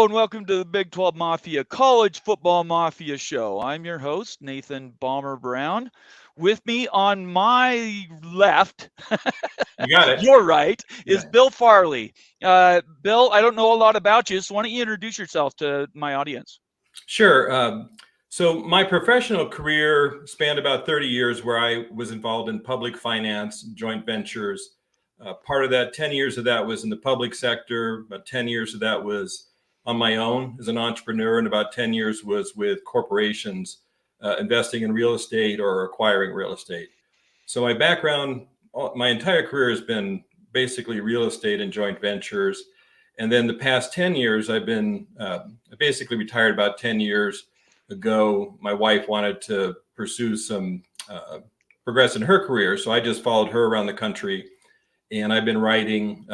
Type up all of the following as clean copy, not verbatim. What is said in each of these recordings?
and welcome to the Big 12 Mafia College Football Mafia Show. I'm your host, Nathan Bomber Brown. With me on my left, You got it. your right, is Yeah. Bill Farley. Bill, I don't know a lot about you, so why don't you introduce yourself to my audience? Sure. So my professional career spanned about 30 years where I was involved in public finance, joint ventures. Part of that, 10 years of that was in the public sector. About 10 years of that was on my own as an entrepreneur, and about 10 years was with corporations investing in real estate or acquiring real estate. So my background, my entire career has been basically real estate and joint ventures. And then the past 10 years, I've been basically retired about 10 years ago. My wife wanted to pursue some progress in her career. So I just followed her around the country. And I've been writing.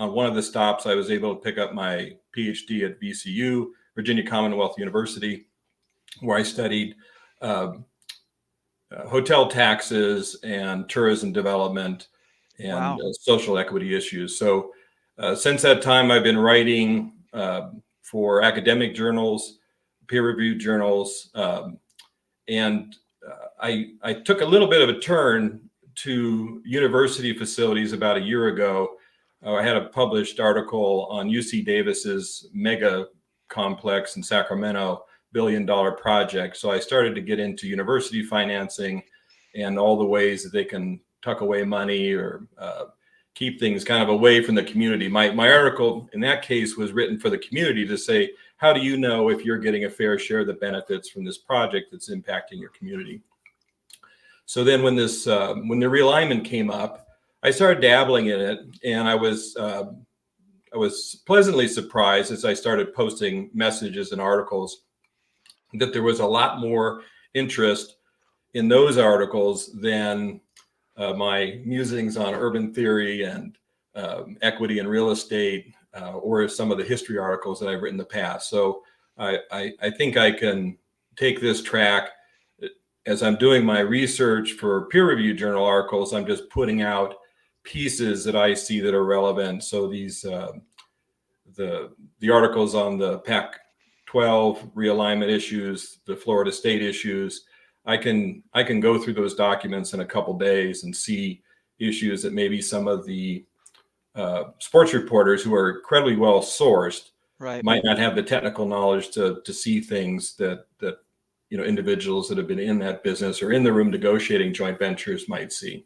On one of the stops, I was able to pick up my PhD at VCU, Virginia Commonwealth University, where I studied hotel taxes and tourism development and social equity issues. So since that time, I've been writing for academic journals, peer-reviewed journals, and I took a little bit of a turn to university facilities about a year ago. I had a published article on UC Davis's mega complex in Sacramento, billion-dollar project. So I started to get into university financing and all the ways that they can tuck away money or keep things kind of away from the community. My article in that case was written for the community to say, how do you know if you're getting a fair share of the benefits from this project that's impacting your community? So then when the realignment came up, I started dabbling in it, and I was pleasantly surprised as I started posting messages and articles that there was a lot more interest in those articles than my musings on urban theory and equity in real estate, or some of the history articles that I've written in the past. So I think I can take this track. As I'm doing my research for peer-reviewed journal articles, I'm just putting out pieces that I see that are relevant. So these the articles on the Pac-12 realignment issues, the Florida State issues, I can go through those documents in a couple days and see issues that maybe some of the sports reporters who are incredibly well sourced might not have the technical knowledge to see things that individuals that have been in that business or in the room negotiating joint ventures might see.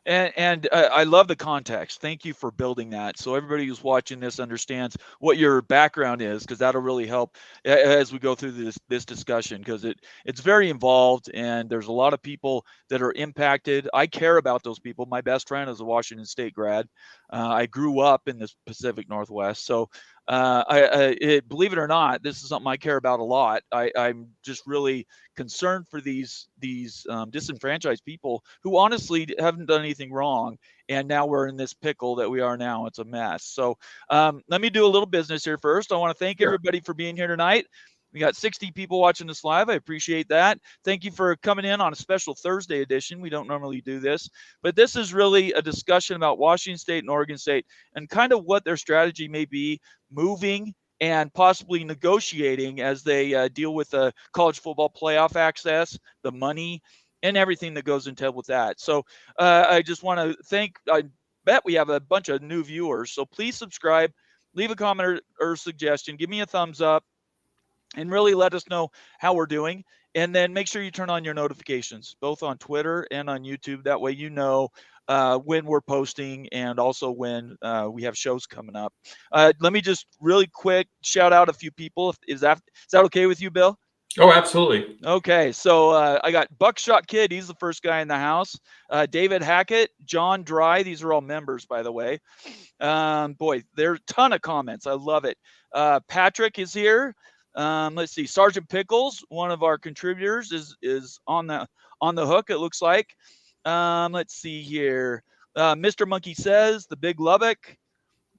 And I love the context. Thank you for building that. So everybody who's watching this understands what your background is, because that'll really help as we go through this discussion, because it's very involved and there's a lot of people that are impacted. I care about those people. My best friend is a Washington State grad. I grew up in the Pacific Northwest. So believe it or not, this is something I care about a lot. I'm just really concerned for these disenfranchised people who honestly haven't done anything wrong, and now we're in this pickle that we are now. It's a mess. So let me do a little business here first. I want to thank everybody for being here tonight. We got 60 people watching this live. I appreciate that. Thank you for coming in on a special Thursday edition. We don't normally do this, but this is really a discussion about Washington State and Oregon State and kind of what their strategy may be moving and possibly negotiating as they deal with the college football playoff access, the money, and everything that goes into with that. So I just want to thank, I bet we have a bunch of new viewers. So please subscribe, leave a comment or suggestion, give me a thumbs up, and really let us know how we're doing. And then make sure you turn on your notifications, both on Twitter and on YouTube. That way you know when we're posting and also when we have shows coming up. Let me just really quick shout out a few people. Is that okay with you, Bill? Oh, absolutely. Okay, so I got Buckshot Kid. He's the first guy in the house. David Hackett, John Dry. These are all members, by the way. Boy, there's a ton of comments. I love it. Patrick is here. Let's see. Sergeant Pickles, one of our contributors, is on the hook, it looks like. Let's see here. Mr. Monkey Says, the Big Lubbock.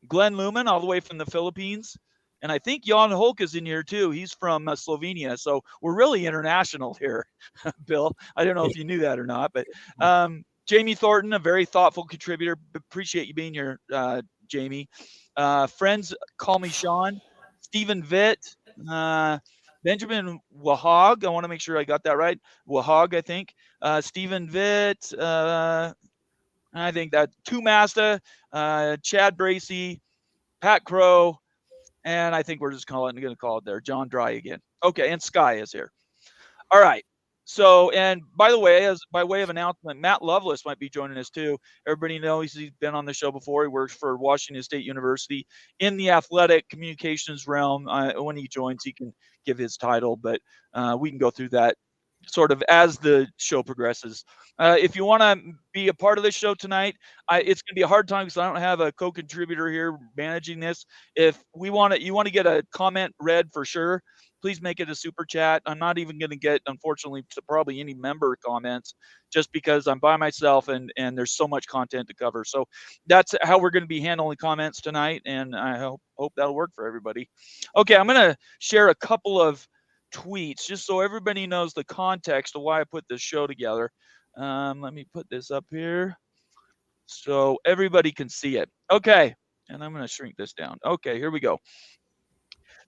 Glenn Lumen, all the way from the Philippines. And I think Jan Holk is in here too. He's from Slovenia. So we're really international here, Bill. I don't know if you knew that or not, but Jamie Thornton, a very thoughtful contributor. Appreciate you being here, Jamie. Friends Call Me Sean. Stephen Vitt, Benjamin Wahog. I want to make sure I got that right. Wahog, I think. Stephen Vitt. I think that Tumasta, Chad Bracey, Pat Crow, and I think we're just going to call it there. John Dry again. Okay, and Sky is here. All right. So, and by the way, as by way of announcement, Matt Lovelace might be joining us too. Everybody knows he's been on the show before. He works for Washington State University in the athletic communications realm. When he joins, he can give his title, but we can go through that sort of as the show progresses. If you want to be a part of this show tonight, it's going to be a hard time because I don't have a co-contributor here managing this. If you want to get a comment read for sure, please make it a super chat. I'm not even going to get, unfortunately, probably any member comments just because I'm by myself and there's so much content to cover. So that's how we're going to be handling comments tonight, and I hope that'll work for everybody. Okay, I'm going to share a couple of tweets just so everybody knows the context of why I put this show together. Let me put this up here so everybody can see it. Okay, and I'm going to shrink this down. Okay, here we go.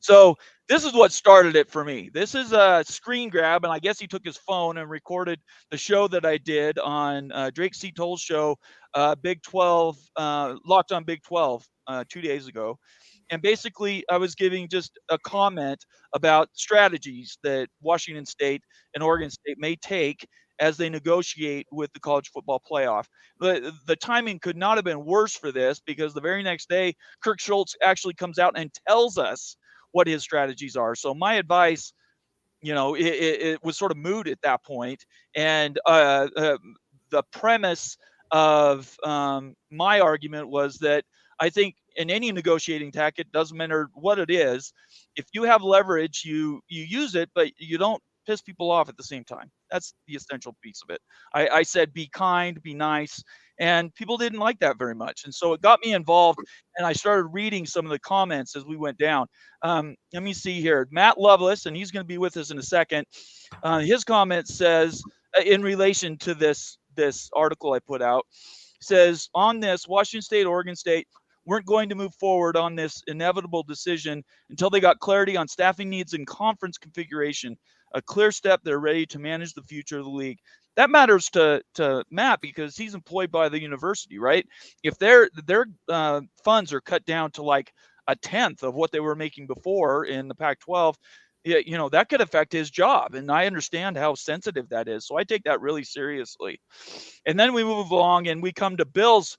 So this is what started it for me. This is a screen grab, and I guess he took his phone and recorded the show that I did on Drake C. Toll's show, Big 12, Locked on Big 12, 2 days ago. And basically, I was giving just a comment about strategies that Washington State and Oregon State may take as they negotiate with the college football playoff. The timing could not have been worse for this because the very next day, Kirk Shultz actually comes out and tells us what his strategies are. So my advice, it was sort of moot at that point. And the premise of my argument was that I think in any negotiating tactic, it doesn't matter what it is. If you have leverage, you use it, but you don't piss people off at the same time. That's the essential piece of it. I said, be kind, be nice. And people didn't like that very much. And so it got me involved, and I started reading some of the comments as we went down. Let me see here. Matt Lovelace, and he's going to be with us in a second. His comment says, in relation to this article I put out, says, on this, Washington State, Oregon State weren't going to move forward on this inevitable decision until they got clarity on staffing needs and conference configuration, a clear step they're ready to manage the future of the league. That matters to Matt because he's employed by the university, right? If their funds are cut down to like a tenth of what they were making before in the Pac-12, that could affect his job. And I understand how sensitive that is. So I take that really seriously. And then we move along and we come to Bill's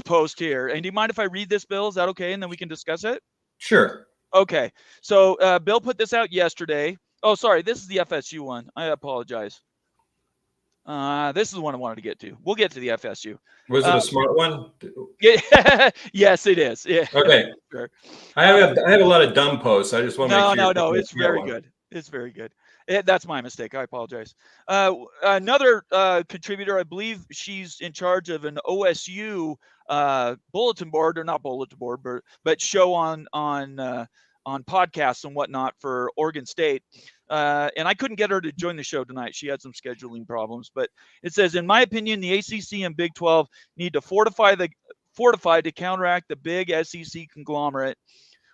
post here. And do you mind if I read this, Bill? Is that okay? And then we can discuss it? Sure. Okay. So Bill put this out yesterday. Oh, sorry. This is the FSU one. I apologize. This is the one I wanted to get to. We'll get to the FSU. Was it a smart one? Yeah, yes, it is. Yeah. Okay. Sure. I have a lot of dumb posts. I just want to make sure. No. It's very good. It's very good. That's my mistake. I apologize. Another contributor, I believe she's in charge of an OSU bulletin board, or not bulletin board, but show on podcasts and whatnot for Oregon State. And I couldn't get her to join the show tonight. She had some scheduling problems. But it says, in my opinion, the ACC and Big 12 need to fortify to counteract the big SEC conglomerate.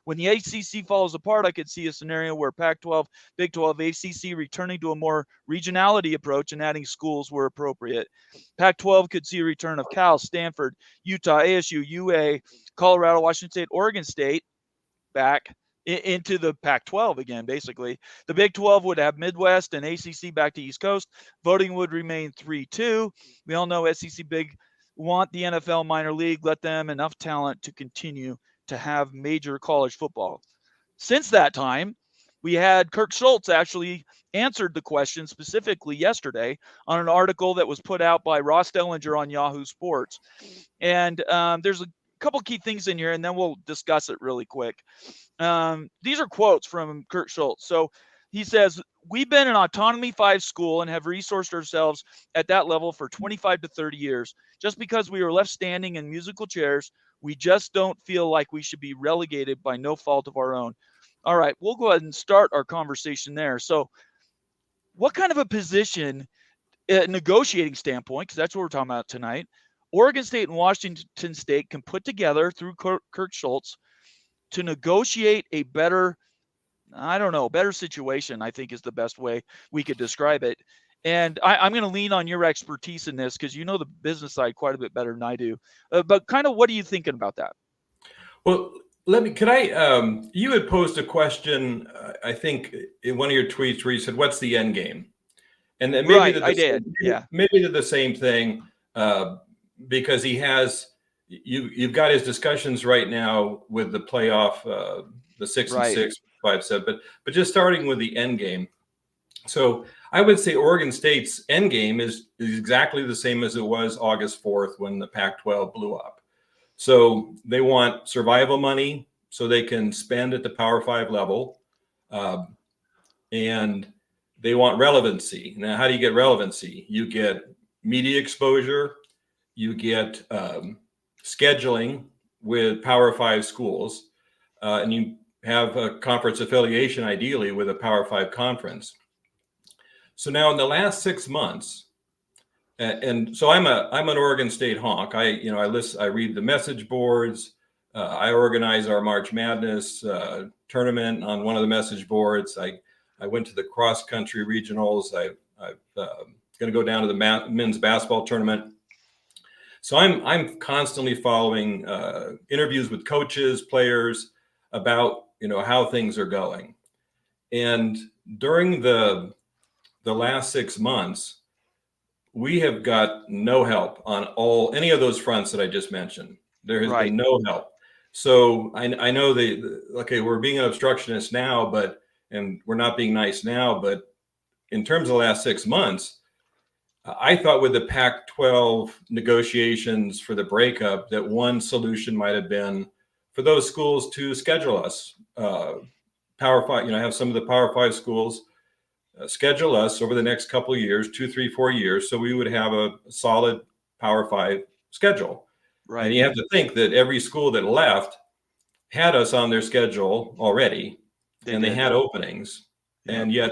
When the ACC falls apart, I could see a scenario where Pac-12, Big 12, ACC returning to a more regionality approach and adding schools where appropriate. Pac-12 could see a return of Cal, Stanford, Utah, ASU, UA, Colorado, Washington State, Oregon State back into the Pac-12 again, basically. The Big 12 would have Midwest and ACC back to East Coast. Voting would remain 3-2. We all know SEC Big want the NFL minor league, let them enough talent to continue to have major college football. Since that time, we had Kirk Shultz actually answered the question specifically yesterday on an article that was put out by Ross Dellinger on Yahoo Sports. And there's a couple key things in here, and then we'll discuss it really quick. These are quotes from Kirk Shultz. So he says, we've been an Autonomy 5 school and have resourced ourselves at that level for 25 to 30 years. Just because we were left standing in musical chairs, we just don't feel like we should be relegated by no fault of our own. All right, we'll go ahead and start our conversation there. So what kind of a position, negotiating standpoint, because that's what we're talking about tonight, Oregon State and Washington State can put together through Kirk Shultz to negotiate a better, I don't know, better situation, I think is the best way we could describe it. And I'm going to lean on your expertise in this because you know the business side quite a bit better than I do. But kind of what are you thinking about that? Well, you had posed a question, I think in one of your tweets where you said, what's the end game? And then maybe right, I did. Yeah. Maybe they're the same thing because you've got his discussions right now with the playoff, the 6-6, 5-7, but just starting with the end game. So I would say Oregon State's end game is exactly the same as it was August 4th when the Pac-12 blew up. So they want survival money so they can spend at the Power 5 level, and they want relevancy. Now, how do you get relevancy? You get media exposure, you get scheduling with Power 5 schools, and you have a conference affiliation, ideally, with a Power 5 conference. So now in the last 6 months, and so I'm an Oregon State honk. I read the message boards. I organize our March Madness tournament on one of the message boards. I went to the cross country regionals. I'm going to go down to the men's basketball tournament. So I'm constantly following interviews with coaches, players about how things are going. And during the last 6 months, we have got no help on any of those fronts that I just mentioned. There has been no help. So I know we're being an obstructionist now, and we're not being nice now, but in terms of the last 6 months, I thought with the Pac-12 negotiations for the breakup that one solution might have been for those schools to schedule us. Power 5, have some of the Power 5 schools schedule us over the next couple of years, 2, 3, 4 years, so we would have a solid Power 5 schedule. Right. And you have to think that every school that left had us on their schedule already, they had openings, and yet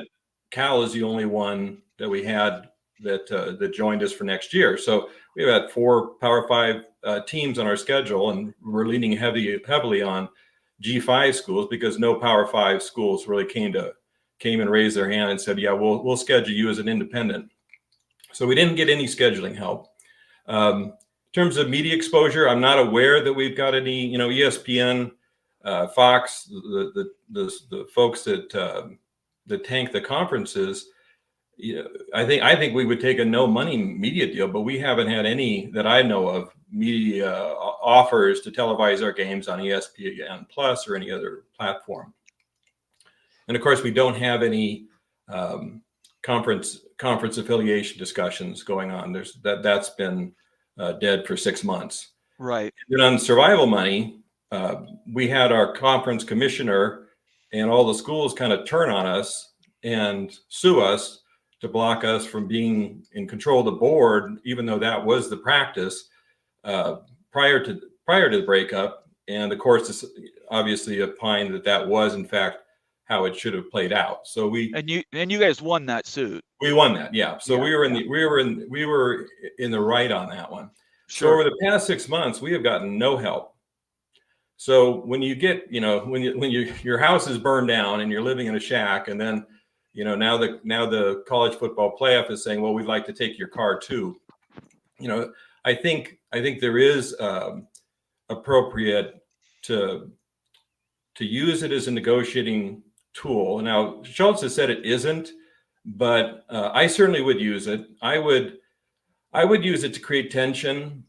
Cal is the only one that we had that joined us for next year. So we had 4 Power 5 teams on our schedule, and we're leaning heavily on G5 schools because no Power 5 schools really came and raised their hand and said, yeah, we'll schedule you as an independent. So we didn't get any scheduling help. In terms of media exposure, I'm not aware that we've got any, ESPN, Fox, the folks that tank the conferences. I think we would take a no money media deal, but we haven't had any that I know of media offers to televise our games on ESPN Plus or any other platform. And of course, we don't have any conference affiliation discussions going on. That's been dead for 6 months. Right. And on survival money, we had our conference commissioner and all the schools kind of turn on us and sue us to block us from being in control of the board, even though that was the practice prior to the breakup. And the courts obviously opined that was in fact how it should have played out. So and you guys won that suit. We won that, yeah. So we were in the right on that one. Sure. So over the past 6 months, we have gotten no help. So when you get, when your house is burned down and you're living in a shack, and then, now the college football playoff is saying, well, we'd like to take your car too. I think there is appropriate to use it as a negotiating tool. Now, Shultz has said it isn't, but I certainly would use it. I would use it to create tension,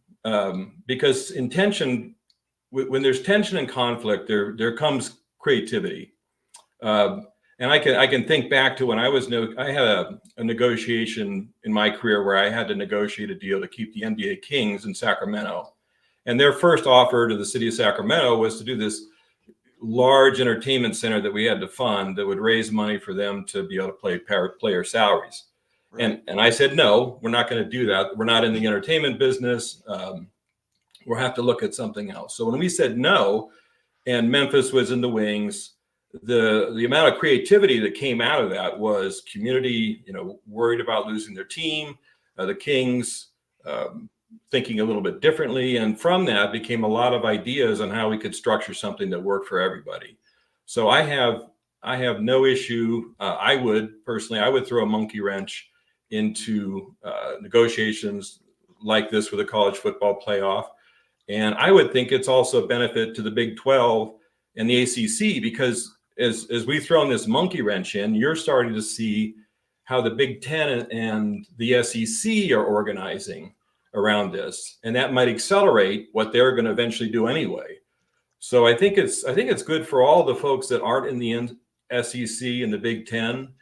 because in tension, when there's tension and conflict, there comes creativity. And I can think back to when I had a negotiation in my career where I had to negotiate a deal to keep the NBA Kings in Sacramento. And their first offer to the city of Sacramento was to do this large entertainment center that we had to fund that would raise money for them to be able to pay player salaries. Right. And I said, no, we're not going to do that. We're not in the entertainment business. We'll have to look at something else. So when we said no, and Memphis was in the wings, the amount of creativity that came out of that was community, worried about losing their team. The Kings, thinking a little bit differently. And from that became a lot of ideas on how we could structure something that worked for everybody. So I have no issue. I would throw a monkey wrench into negotiations like this with a college football playoff. And I would think it's also a benefit to the Big 12 and the ACC, because as we've thrown this monkey wrench in, you're starting to see how the Big 10 and the SEC are organizing around this, and that might accelerate what they're going to eventually do anyway. So I think it's good for all the folks that aren't in the SEC and the Big 10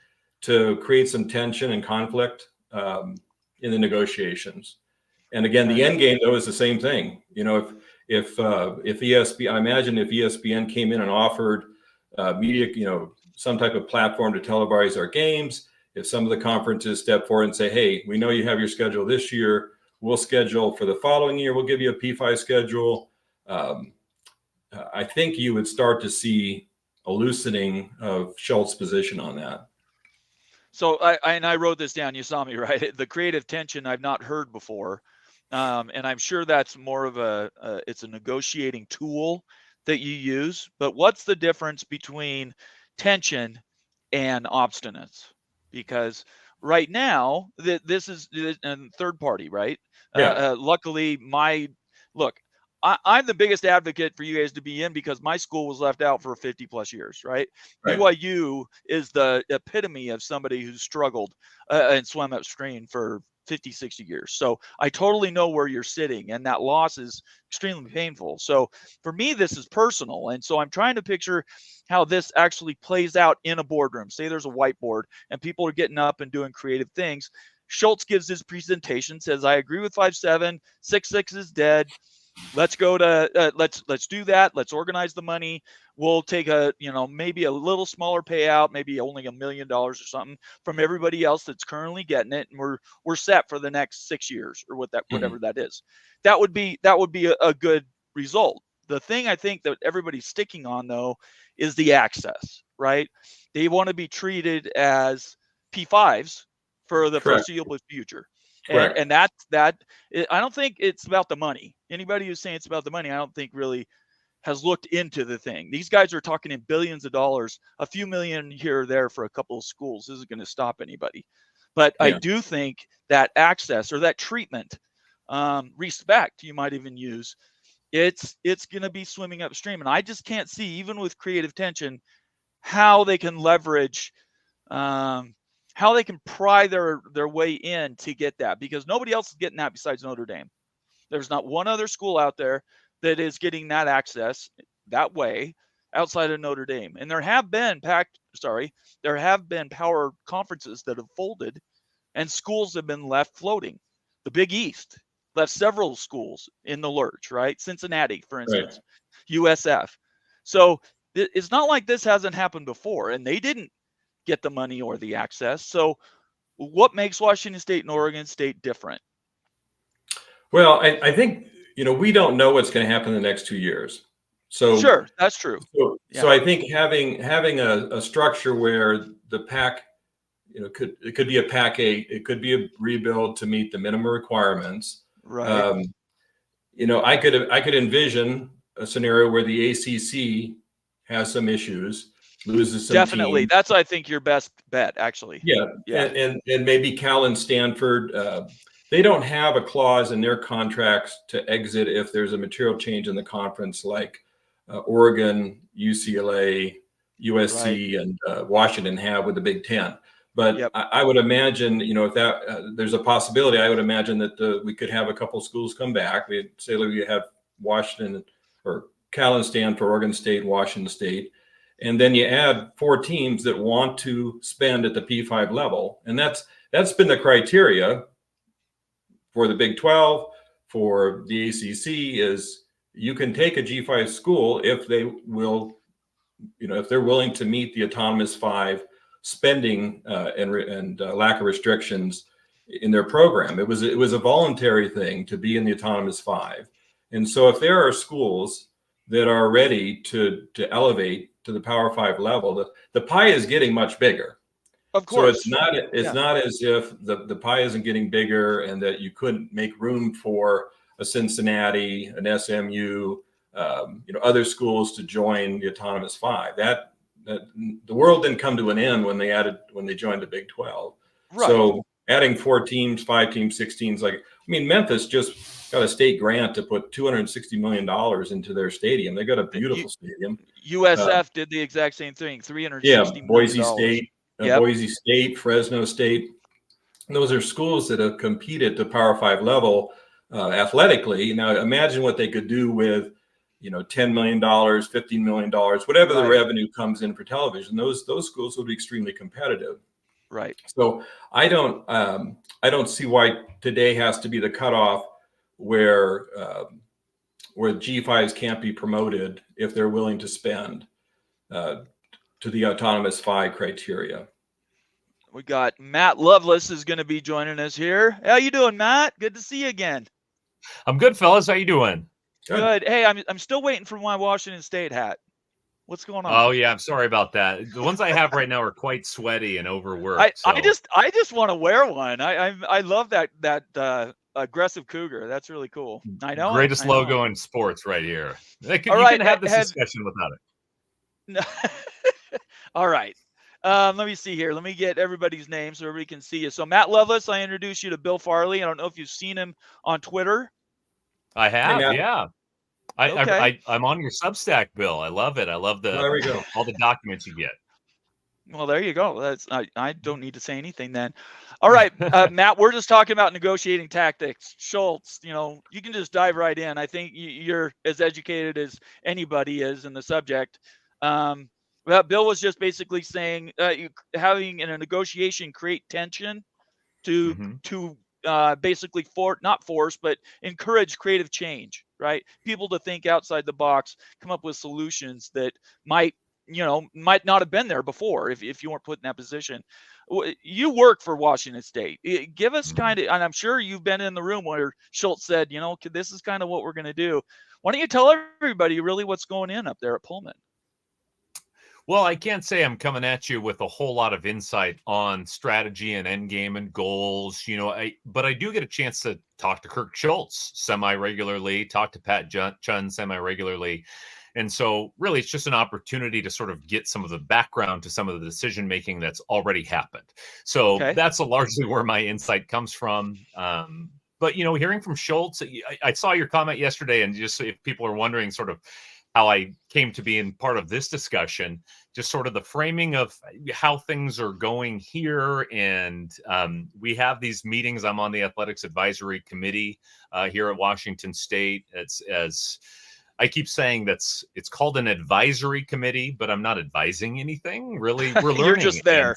to create some tension and conflict in the negotiations. And again, the end game though is the same thing. You know, if ESPN, I imagine if ESPN came in and offered media, you know, some type of platform to televise our games, if some of the conferences step forward and say, hey, we know you have your schedule this year, we'll schedule for the following year, we'll give you a P5 schedule. I think you would start to see a loosening of Shultz's position on that. So I wrote this down. You saw me, right? The creative tension I've not heard before. And I'm sure that's more of it's a negotiating tool that you use. But what's the difference between tension and obstinance? Because right now, this is a third party, right? Yeah. Luckily, I'm the biggest advocate for you guys to be in because my school was left out for 50 plus years, right? BYU is the epitome of somebody who's struggled and swam upstream for 50, 60 years. So I totally know where you're sitting, and that loss is extremely painful. So for me, this is personal. And so I'm trying to picture how this actually plays out in a boardroom. Say there's a whiteboard and people are getting up and doing creative things. Shultz gives his presentation, says, I agree with 5-7, 6-6 is dead. Let's go to let's do that. Let's organize the money. We'll take maybe a little smaller payout, maybe only $1 million or something from everybody else that's currently getting it, and we're set for the next 6 years or whatever that is. That would be a good result. The thing I think that everybody's sticking on though is the access, right? They want to be treated as P5s for the foreseeable future. And that I don't think it's about the money. Anybody who's saying it's about the money, I don't think really has looked into the thing. These guys are talking in billions of dollars. A few million here or there for a couple of schools isn't going to stop anybody. But I do think that access or that treatment, respect, you might even use, it's going to be swimming upstream. And I just can't see, even with creative tension, how they can leverage how they can pry their way in to get that, because nobody else is getting that besides Notre Dame. There's not one other school out there that is getting that access that way outside of Notre Dame. And there have been power conferences that have folded and schools have been left floating. The Big East left several schools in the lurch, right? Cincinnati, for instance, USF. So it's not like this hasn't happened before, and they didn't get the money or the access. So what makes Washington State and Oregon State different? Well, I think, we don't know what's going to happen in the next 2 years. So sure, that's true. So I think having a structure where the PAC, it could be a PAC 8, it could be a rebuild to meet the minimum requirements. Right. I could envision a scenario where the ACC has some issues, loses some definitely teams. That's, I think, your best bet, actually. And maybe Cal and Stanford, they don't have a clause in their contracts to exit if there's a material change in the conference, like Oregon, UCLA, USC, and Washington have with the Big Ten. But I would imagine, if that there's a possibility, I would imagine that we could have a couple schools come back. We have Washington or Cal and Stanford, Oregon State, Washington State. And then you add 4 teams that want to spend at the P5 level. And that's been the criteria for the Big 12, for the ACC, is you can take a G5 school if they will, if they're willing to meet the autonomous 5 spending and lack of restrictions in their program. It was a voluntary thing to be in the autonomous 5. And so if there are schools that are ready to elevate to the Power 5 level, the pie is getting much bigger. Of So course. it's not as if the pie isn't getting bigger and that you couldn't make room for a Cincinnati, an SMU, other schools to join the Autonomous Five. That the world didn't come to an end when they joined the Big 12. Right. So adding 4 teams, 5 teams, 6 teams, Memphis just got a state grant to put $260 million into their stadium. They got a beautiful stadium. USF did the exact same thing, $360 million. Boise State, Yep. Boise State, Fresno State. Those are schools that have competed to Power 5 level athletically. Now imagine what they could do with $10 million, $15 million, whatever the revenue comes in for television. Those schools will be extremely competitive. Right. So I don't see why today has to be the cutoff where G5s can't be promoted if they're willing to spend to the Autonomous Five criteria. We got Matt Lovelace is going to be joining us here. How you doing, Matt? Good to see you again. I'm good, fellas. How you doing? Good. Hey, I'm still waiting for my Washington State hat. What's going on? Oh yeah, I'm sorry about that. The ones I have right now are quite sweaty and overworked. I just want to wear one. I love that aggressive cougar. That's really cool. I know. Greatest logo in sports right here. You can have this discussion without it. All right. Let me see here. Let me get everybody's name so everybody can see you. So Matt Lovelace, I introduced you to Bill Farley. I don't know if you've seen him on Twitter. I have, yeah. Okay. I'm on your Substack, Bill. I love it. I love there we go. all the documents you get. Well, there you go. I don't need to say anything then. All right, Matt, we're just talking about negotiating tactics. Schultz, you can just dive right in. I think you're as educated as anybody is in the subject. Bill was just basically saying having in a negotiation create tension to basically not force, but encourage creative change, right? People to think outside the box, come up with solutions that might not have been there before if you weren't put in that position. You work for Washington State. Give us kind of, and I'm sure you've been in the room where Schultz said, this is kind of what we're going to do. Why don't you tell everybody really what's going in up there at Pullman? Well, I can't say I'm coming at you with a whole lot of insight on strategy and end game and goals, but I do get a chance to talk to Kirk Shultz semi-regularly, talk to Pat Chun semi-regularly. And so really it's just an opportunity to sort of get some of the background to some of the decision-making that's already happened. So that's largely where my insight comes from. But, hearing from Schultz, I saw your comment yesterday, and just if people are wondering sort of how I came to be in part of this discussion, just sort of the framing of how things are going here. And we have these meetings. I'm on the athletics advisory committee here at Washington State. It's, as I keep saying, it's called an advisory committee, but I'm not advising anything really. We're learning. You're just there.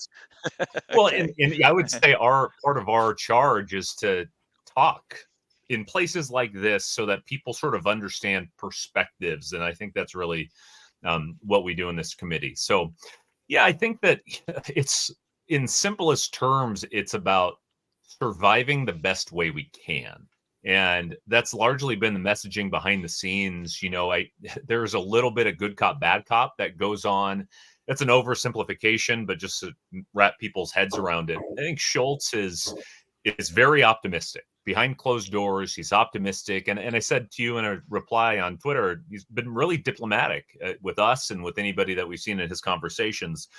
Well, and I would say part of our charge is to talk in places like this so that people sort of understand perspectives. And I think that's really what we do in this committee. So, yeah, I think that it's, in simplest terms, it's about surviving the best way we can. And that's largely been the messaging behind the scenes. There's a little bit of good cop, bad cop that goes on. That's an oversimplification, but just to wrap people's heads around it, I think Schultz is very optimistic. Behind closed doors, he's optimistic. And I said to you in a reply on Twitter, he's been really diplomatic with us and with anybody that we've seen in his conversations.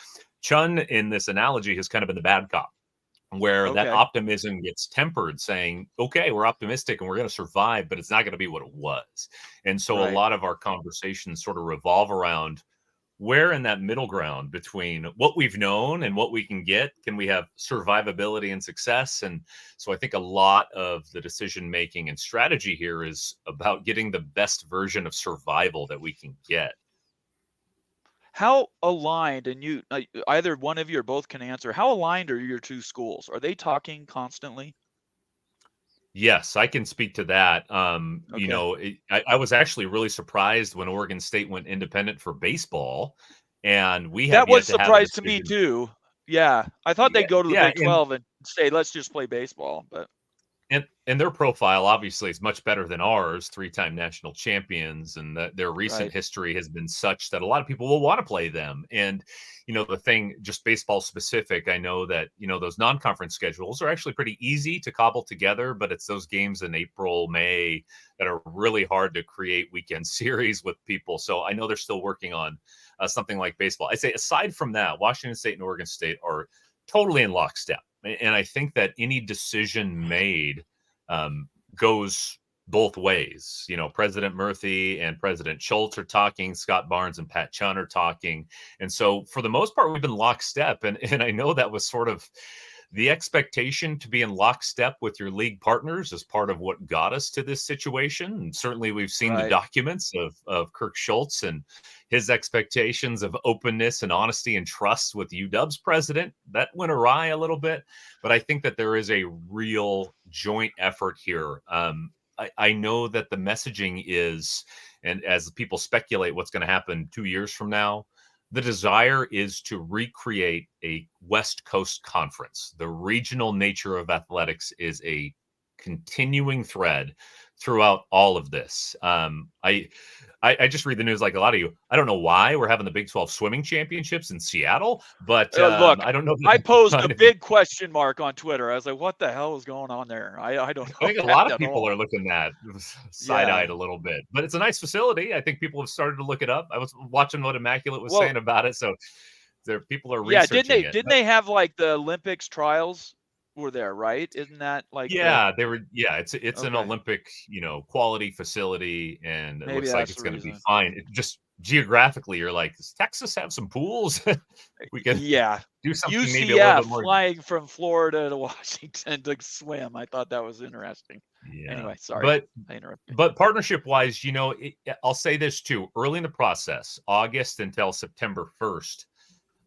Chun, in this analogy, has kind of been the bad cop, where that optimism gets tempered, saying, okay, we're optimistic and we're going to survive, but it's not going to be what it was. And so a lot of our conversations sort of revolve around where in that middle ground between what we've known and what we can get, can we have survivability and success? And so I think a lot of the decision making and strategy here is about getting the best version of survival that we can get. How aligned, and you either one of you or both can answer, how aligned are your two schools? Are they talking constantly? Yes, I can speak to that. I was actually really surprised when Oregon State went independent for baseball, and we had that was surprise to me too. Yeah, I thought they'd go to the Big 12 and say, let's just play baseball. But And their profile obviously is much better than ours, 3-time national champions, and their recent history has been such that a lot of people will want to play them. And the thing, just baseball specific, I know that those non-conference schedules are actually pretty easy to cobble together, but it's those games in April, May that are really hard to create weekend series with people. So I know they're still working on something like baseball. I say aside from that, Washington State and Oregon State are totally in lockstep. And I think that any decision made goes both ways. President Murphy and President Shultz are talking, Scott Barnes and Pat Chun are talking. And so for the most part, we've been lockstep. And I know that was sort of the expectation to be in lockstep with your league partners as part of what got us to this situation. And certainly we've seen the documents of Kirk Shultz and his expectations of openness and honesty and trust with UW's president. That went awry a little bit, but I think that there is a real joint effort here. I know that the messaging is, and as people speculate what's going to happen 2 years from now, the desire is to recreate a West Coast conference. The regional nature of athletics is a continuing thread throughout all of this. I just read the news like a lot of you. I don't know why we're having the Big 12 swimming championships in Seattle, but look, I don't know. I posed a big question mark on Twitter. I was like, what the hell is going on there? I don't know. I think a lot of people are looking at side-eyed a little bit, but it's a nice facility. I think people have started to look it up. I was watching what Immaculate was saying about it. So people are researching it. Didn't they have like the Olympics trials were there, right? Isn't that like they were? Yeah, it's an Olympic quality facility, and it looks like it's going to be fine. It just geographically, you're like, does Texas have some pools? We can do something UCF maybe a little bit more. Flying from Florida to Washington to swim. I thought that was interesting. Anyway, sorry, I interrupted. But partnership wise, I'll say this too. Early in the process, August until September 1st.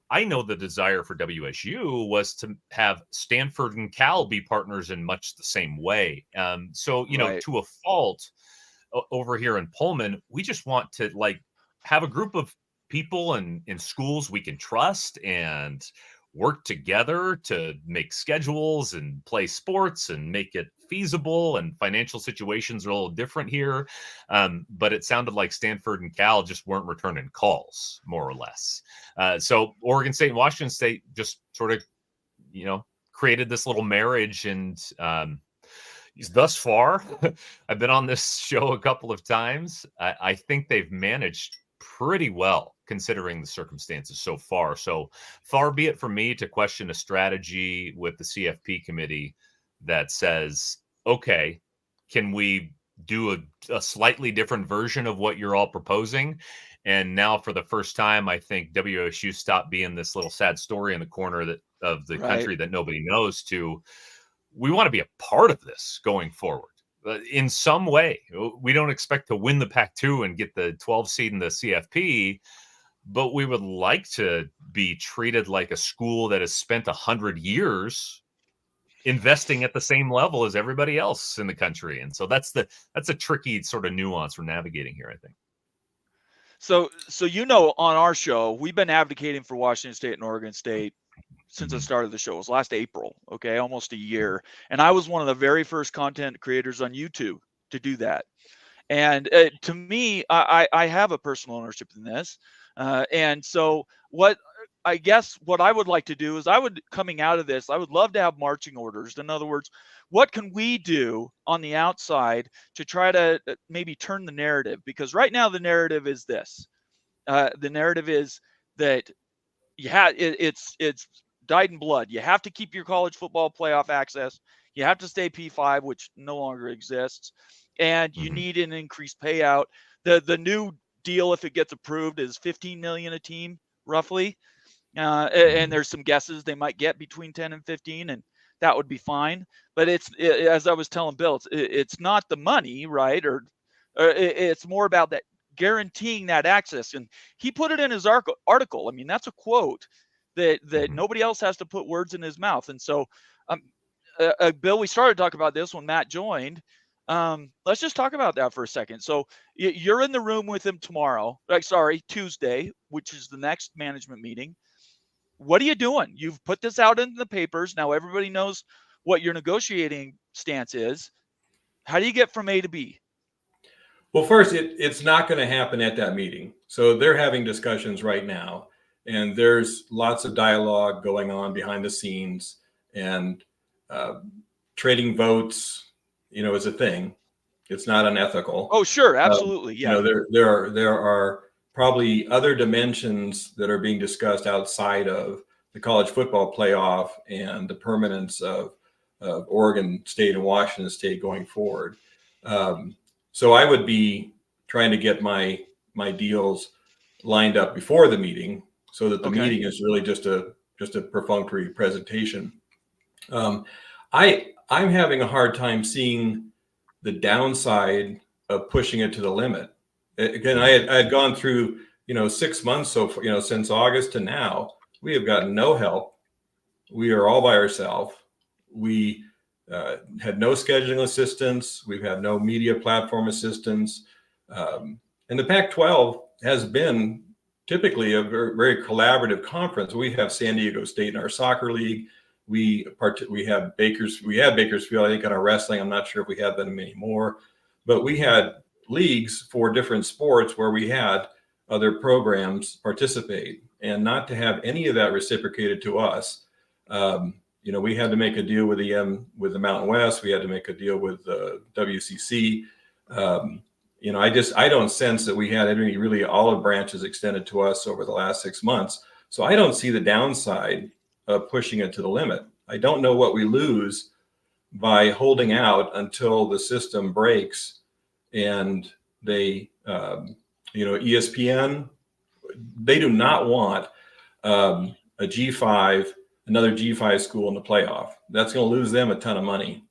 I know the desire for WSU was to have Stanford and Cal be partners in much the same way. To a fault over here in Pullman, we just want to have a group of people in schools we can trust and work together to make schedules and play sports and make it feasible. And financial situations are a little different here. But it sounded like Stanford and Cal just weren't returning calls, more or less. So Oregon State and Washington State just sort of, created this little marriage. And thus far, I've been on this show a couple of times. I think they've managed pretty well considering the circumstances so far. So far be it from me to question a strategy with the CFP committee that says, okay, can we do a slightly different version of what you're all proposing? And now for the first time, I think WSU stopped being this little sad story in the corner of the country that nobody knows to, we want to be a part of this going forward. In some way. We don't expect to win the Pac-2 and get the 12 seed in the CFP, but we would like to be treated like a school that has spent 100 years investing at the same level as everybody else in the country. And so that's a tricky sort of nuance we're navigating here, I think. So on our show, we've been advocating for Washington State and Oregon State since the start of the show. It was last April, almost a year. And I was one of the very first content creators on YouTube to do that. And to me, I have a personal ownership in this. And so what I would like to do is coming out of this, I would love to have marching orders. In other words, what can we do on the outside to try to maybe turn the narrative? Because right now the narrative is this. The narrative is that it's dyed in blood. You have to keep your college football playoff access. You have to stay P5, which no longer exists. And you need an increased payout. The new deal, if it gets approved, is $15 million a team, roughly. And there's some guesses they might get between 10 and 15, and that would be fine. But as I was telling Bill, it's not the money, right? Or it's more about that guaranteeing that access. And he put it in his article. I mean, that's a quote that nobody else has to put words in his mouth. And so, Bill, we started talking about this when Matt joined. Let's just talk about that for a second. So you're in the room with him Tuesday, which is the next management meeting. What are you doing? You've put this out into the papers. Now everybody knows what you're negotiating stance is, how do you get from A to B? Well, first, it's not going to happen at that meeting. So they're having discussions right now, and there's lots of dialogue going on behind the scenes, and trading votes, is a thing. It's not unethical. Oh, sure, absolutely, yeah. There are probably other dimensions that are being discussed outside of the college football playoff and the permanence of Oregon State and Washington State going forward. So I would be trying to get my deals lined up before the meeting, so that the meeting is really just a perfunctory presentation. I'm having a hard time seeing the downside of pushing it to the limit. Again, I had gone through 6 months since August to now. We have gotten no help. We are all by ourselves. We had no scheduling assistance. We've had no media platform assistance. And the Pac-12 has been typically a very, very collaborative conference. We have San Diego State in our soccer league. We had Bakersfield, I think, in our wrestling. I'm not sure if we have them anymore, but we had leagues for different sports where we had other programs participate, and not to have any of that reciprocated to us. We had to make a deal with the Mountain West. We had to make a deal with the WCC. I don't sense that we had any really olive branches extended to us over the last 6 months. So I don't see the downside of pushing it to the limit. I don't know what we lose by holding out until the system breaks, and they, ESPN, they do not want another G5 school in the playoff. That's going to lose them a ton of money.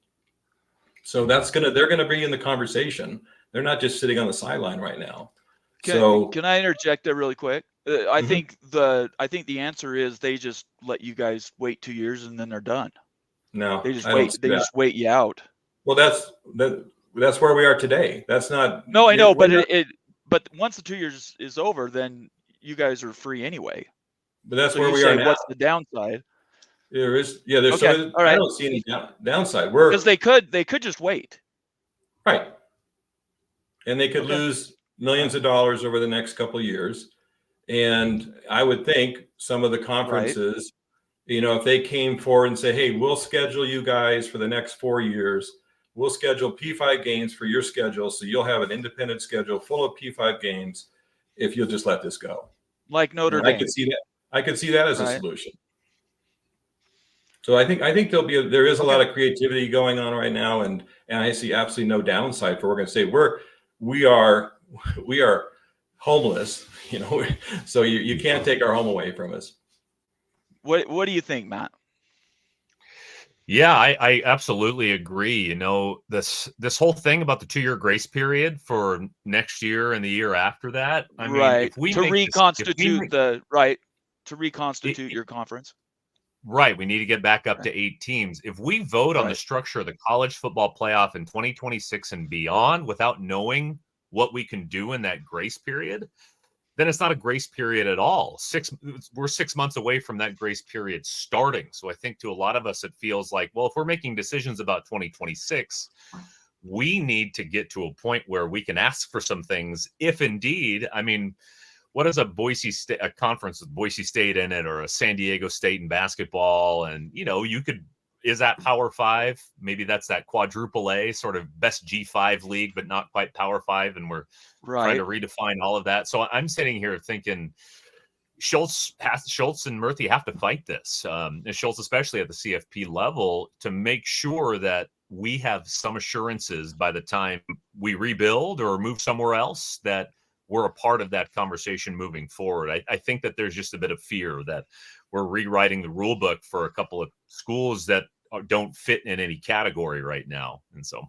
So they're going to be in the conversation. They're not just sitting on the sideline right now. Can I interject there really quick? I think the answer is they just let you guys wait 2 years and then they're done. No, they just wait. They just wait you out. Well, that's where we are today. That's not. No, I know, but once the 2 years is over, then you guys are free anyway. But that's where we are now. What's the downside? There's all right. I don't see any downside. Because they could just wait. Right. And they could lose millions of dollars over the next couple of years. And I would think some of the conferences, if they came forward and say, hey, we'll schedule you guys for the next 4 years. We'll schedule P5 games for your schedule, so you'll have an independent schedule full of P5 games if you'll just let this go. Like Notre Dame. I could see that as a solution. So I think there is a lot of creativity going on right now, and I see absolutely no downside for we're going to say we are homeless, so you can't take our home away from us. What do you think, Matt? Yeah, I absolutely agree. This whole thing about the 2-year grace period for next year and the year after that. I mean, if we reconstitute your conference. Right. We need to get back up to 8 teams. If we vote on the structure of the college football playoff in 2026 and beyond without knowing what we can do in that grace period, then it's not a grace period at all. We're 6 months away from that grace period starting. So I think to a lot of us, it feels like, well, if we're making decisions about 2026, we need to get to a point where we can ask for some things. If indeed, I mean, what is a conference with Boise State in it, or a San Diego State in basketball? And, is that Power 5? Maybe that's that quadruple A sort of best G5 league, but not quite Power 5. And we're trying to redefine all of that. So I'm sitting here thinking Shultz and Murthy have to fight this. And Shultz, especially at the CFP level, to make sure that we have some assurances by the time we rebuild or move somewhere else that we're a part of that conversation moving forward. I think that there's just a bit of fear that we're rewriting the rule book for a couple of schools that don't fit in any category right now. And so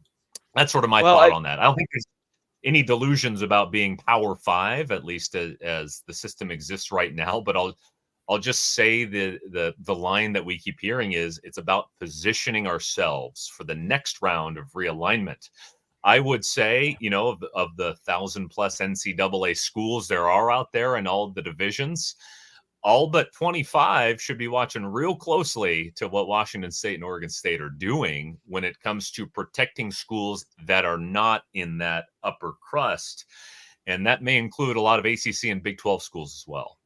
that's sort of my thought on that. I don't think there's any delusions about being Power 5, at least as the system exists right now. But I'll just say the line that we keep hearing is it's about positioning ourselves for the next round of realignment. I would say, of the 1,000+ NCAA schools there are out there in all of the divisions, all but 25 should be watching real closely to what Washington State and Oregon State are doing when it comes to protecting schools that are not in that upper crust. And that may include a lot of ACC and Big 12 schools as well.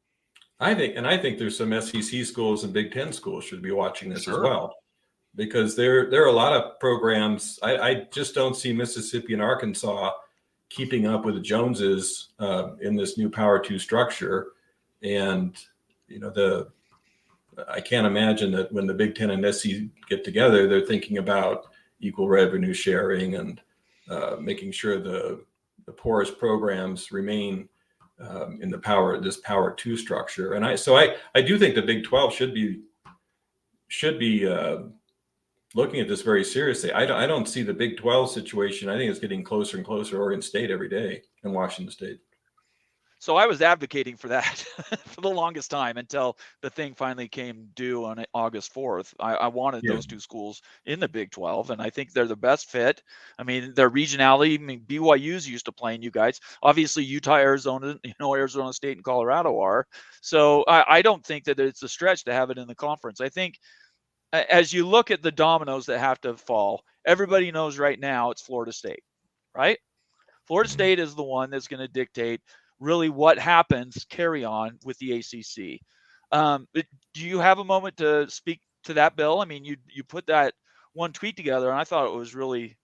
I think there's some SEC schools and Big 10 schools should be watching this as well, because there are a lot of programs. I just don't see Mississippi and Arkansas keeping up with the Joneses in this new Power 2 structure. And, I can't imagine that when the Big 10 and SEC get together, they're thinking about equal revenue sharing and making sure the poorest programs remain in this Power 2 structure. And I do think the Big 12 should be looking at this very seriously. I don't see the Big 12 situation. I think it's getting closer and closer to Oregon State every day and Washington State. So I was advocating for that for the longest time until the thing finally came due on August 4th. I wanted those two schools in the Big 12, and I think they're the best fit. I mean, their regionality. I mean, BYU's used to playing you guys. Obviously, Utah, Arizona, Arizona State and Colorado are. So I don't think that it's a stretch to have it in the conference. I think as you look at the dominoes that have to fall, everybody knows right now it's Florida State, right? Florida State is the one that's going to dictate really what happens carry on with the ACC. Do you have a moment to speak to that, Bill? I mean, you put that one tweet together, and I thought it was really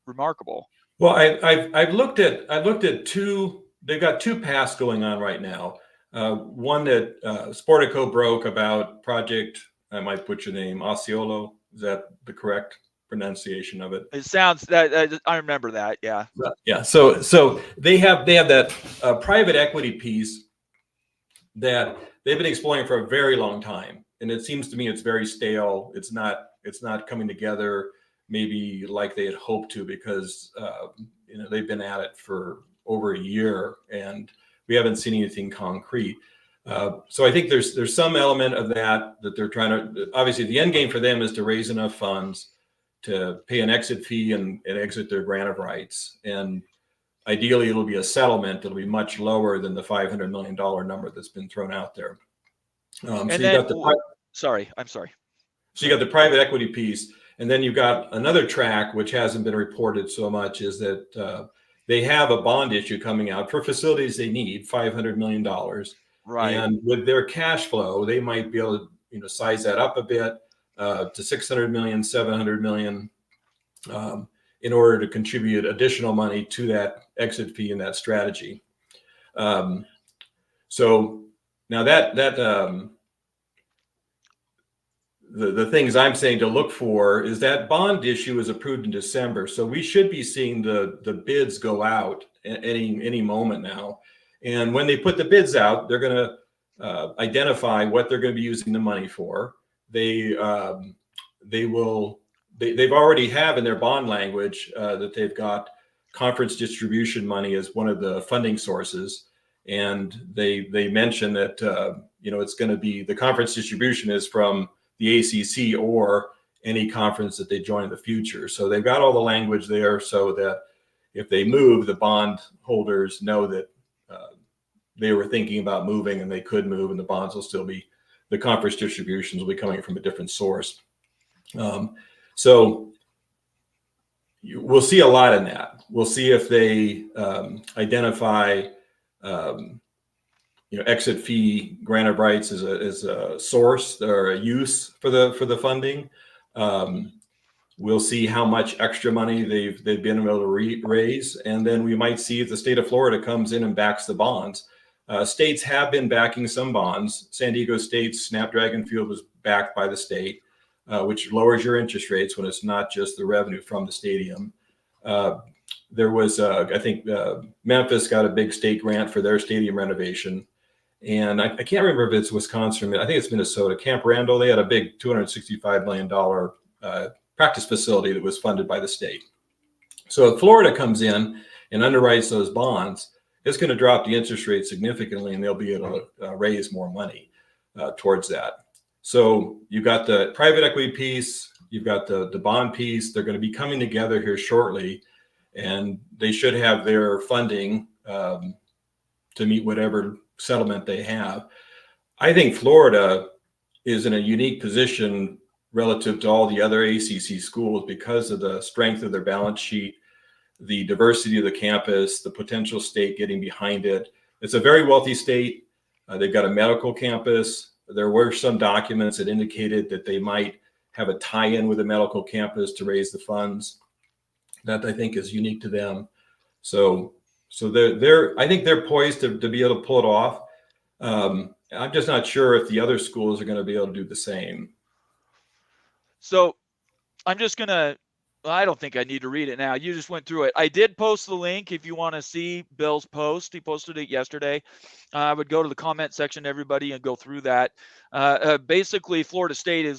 remarkable. Well, I've looked at two. They've got two paths going on right now. One that Sportico broke about Project, I might butcher the name, Osceola. Is that the correct pronunciation of it? It sounds that I remember that. Yeah. Yeah. So they have that private equity piece that they've been exploring for a very long time, and it seems to me it's very stale. It's not coming together maybe like they had hoped to, because they've been at it for over a year and we haven't seen anything concrete. So I think there's some element of that they're trying to. Obviously, the end game for them is to raise enough funds to pay an exit fee and exit their grant of rights. And ideally, it'll be a settlement that'll be much lower than the $500 million number that's been thrown out there. I'm sorry. So you got the private equity piece, and then you've got another track, which hasn't been reported so much, is that they have a bond issue coming out for facilities they need, $500 million. Right. And with their cash flow, they might be able to size that up a bit to $600 million, $700 million, in order to contribute additional money to that exit fee and that strategy. So now the things I'm saying to look for is that bond issue is approved in December. So we should be seeing the bids go out any moment now. And when they put the bids out, they're going to identify what they're going to be using the money for. They've already have in their bond language that they've got conference distribution money as one of the funding sources, and they mention that it's going to be the conference distribution is from the ACC or any conference that they join in the future. So they've got all the language there so that if they move, the bond holders know that they were thinking about moving and they could move, and the bonds will still be, the conference distributions will be coming from a different source. So we'll see a lot in that. We'll see if they identify, exit fee grant of rights as a source or a use for the funding. We'll see how much extra money they've been able to raise, and then we might see if the state of Florida comes in and backs the bonds. States have been backing some bonds. San Diego State's Snapdragon Field was backed by the state, which lowers your interest rates when it's not just the revenue from the stadium. There was, I think, Memphis got a big state grant for their stadium renovation. And I can't remember if it's Wisconsin. I think it's Minnesota. Camp Randall, they had a big $265 million practice facility that was funded by the state. So if Florida comes in and underwrites those bonds, it's going to drop the interest rate significantly, and they'll be able to raise more money towards that. So you've got the private equity piece, you've got the bond piece. They're going to be coming together here shortly, and they should have their funding to meet whatever settlement they have. I think Florida is in a unique position relative to all the other ACC schools because of the strength of their balance sheet, the diversity of the campus, the potential state getting behind it. It's a very wealthy state. They've got a medical campus. There were some documents that indicated that they might have a tie-in with a medical campus to raise the funds. That I think is unique to them. So I think they're poised to be able to pull it off. I'm just not sure if the other schools are going to be able to do the same. So I'm just going to, I don't think I need to read it now. You just went through it. I did post the link if you want to see Bill's post. He posted it yesterday. I would go to the comment section, everybody, and go through that. Basically, Florida State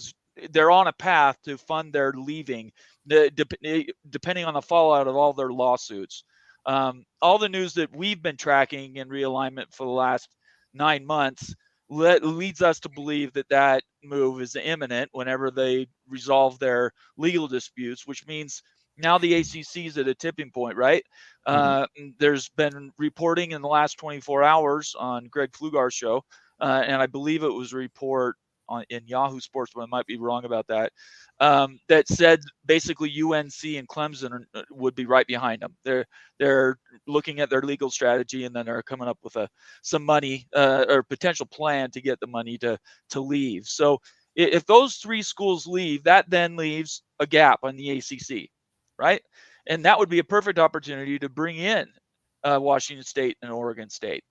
they're on a path to fund their leaving, depending on the fallout of all their lawsuits. All the news that we've been tracking in realignment for the last 9 months leads us to believe that move is imminent whenever they resolve their legal disputes, which means now the ACC is at a tipping point, right? There's been reporting in the last 24 hours on Greg Pflugar's show, and I believe it was a report in Yahoo Sports, but I might be wrong about that, that said basically UNC and Clemson would be right behind them. They're looking at their legal strategy, and then they're coming up with some money or potential plan to get the money to leave. So if those three schools leave, that then leaves a gap on the ACC, right? And that would be a perfect opportunity to bring in Washington State and Oregon State.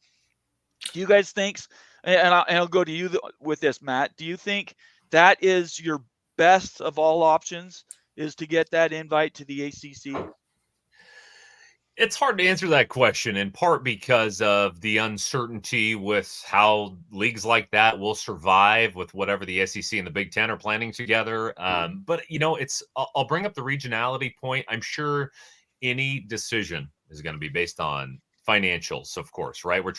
Do you guys think, and I'll go to you with this, Matt, do you think that is your best of all options, is to get that invite to the ACC? It's hard to answer that question, in part because of the uncertainty with how leagues like that will survive with whatever the SEC and the Big Ten are planning together. But, I'll bring up the regionality point. I'm sure any decision is going to be based on financials, of course, right? We're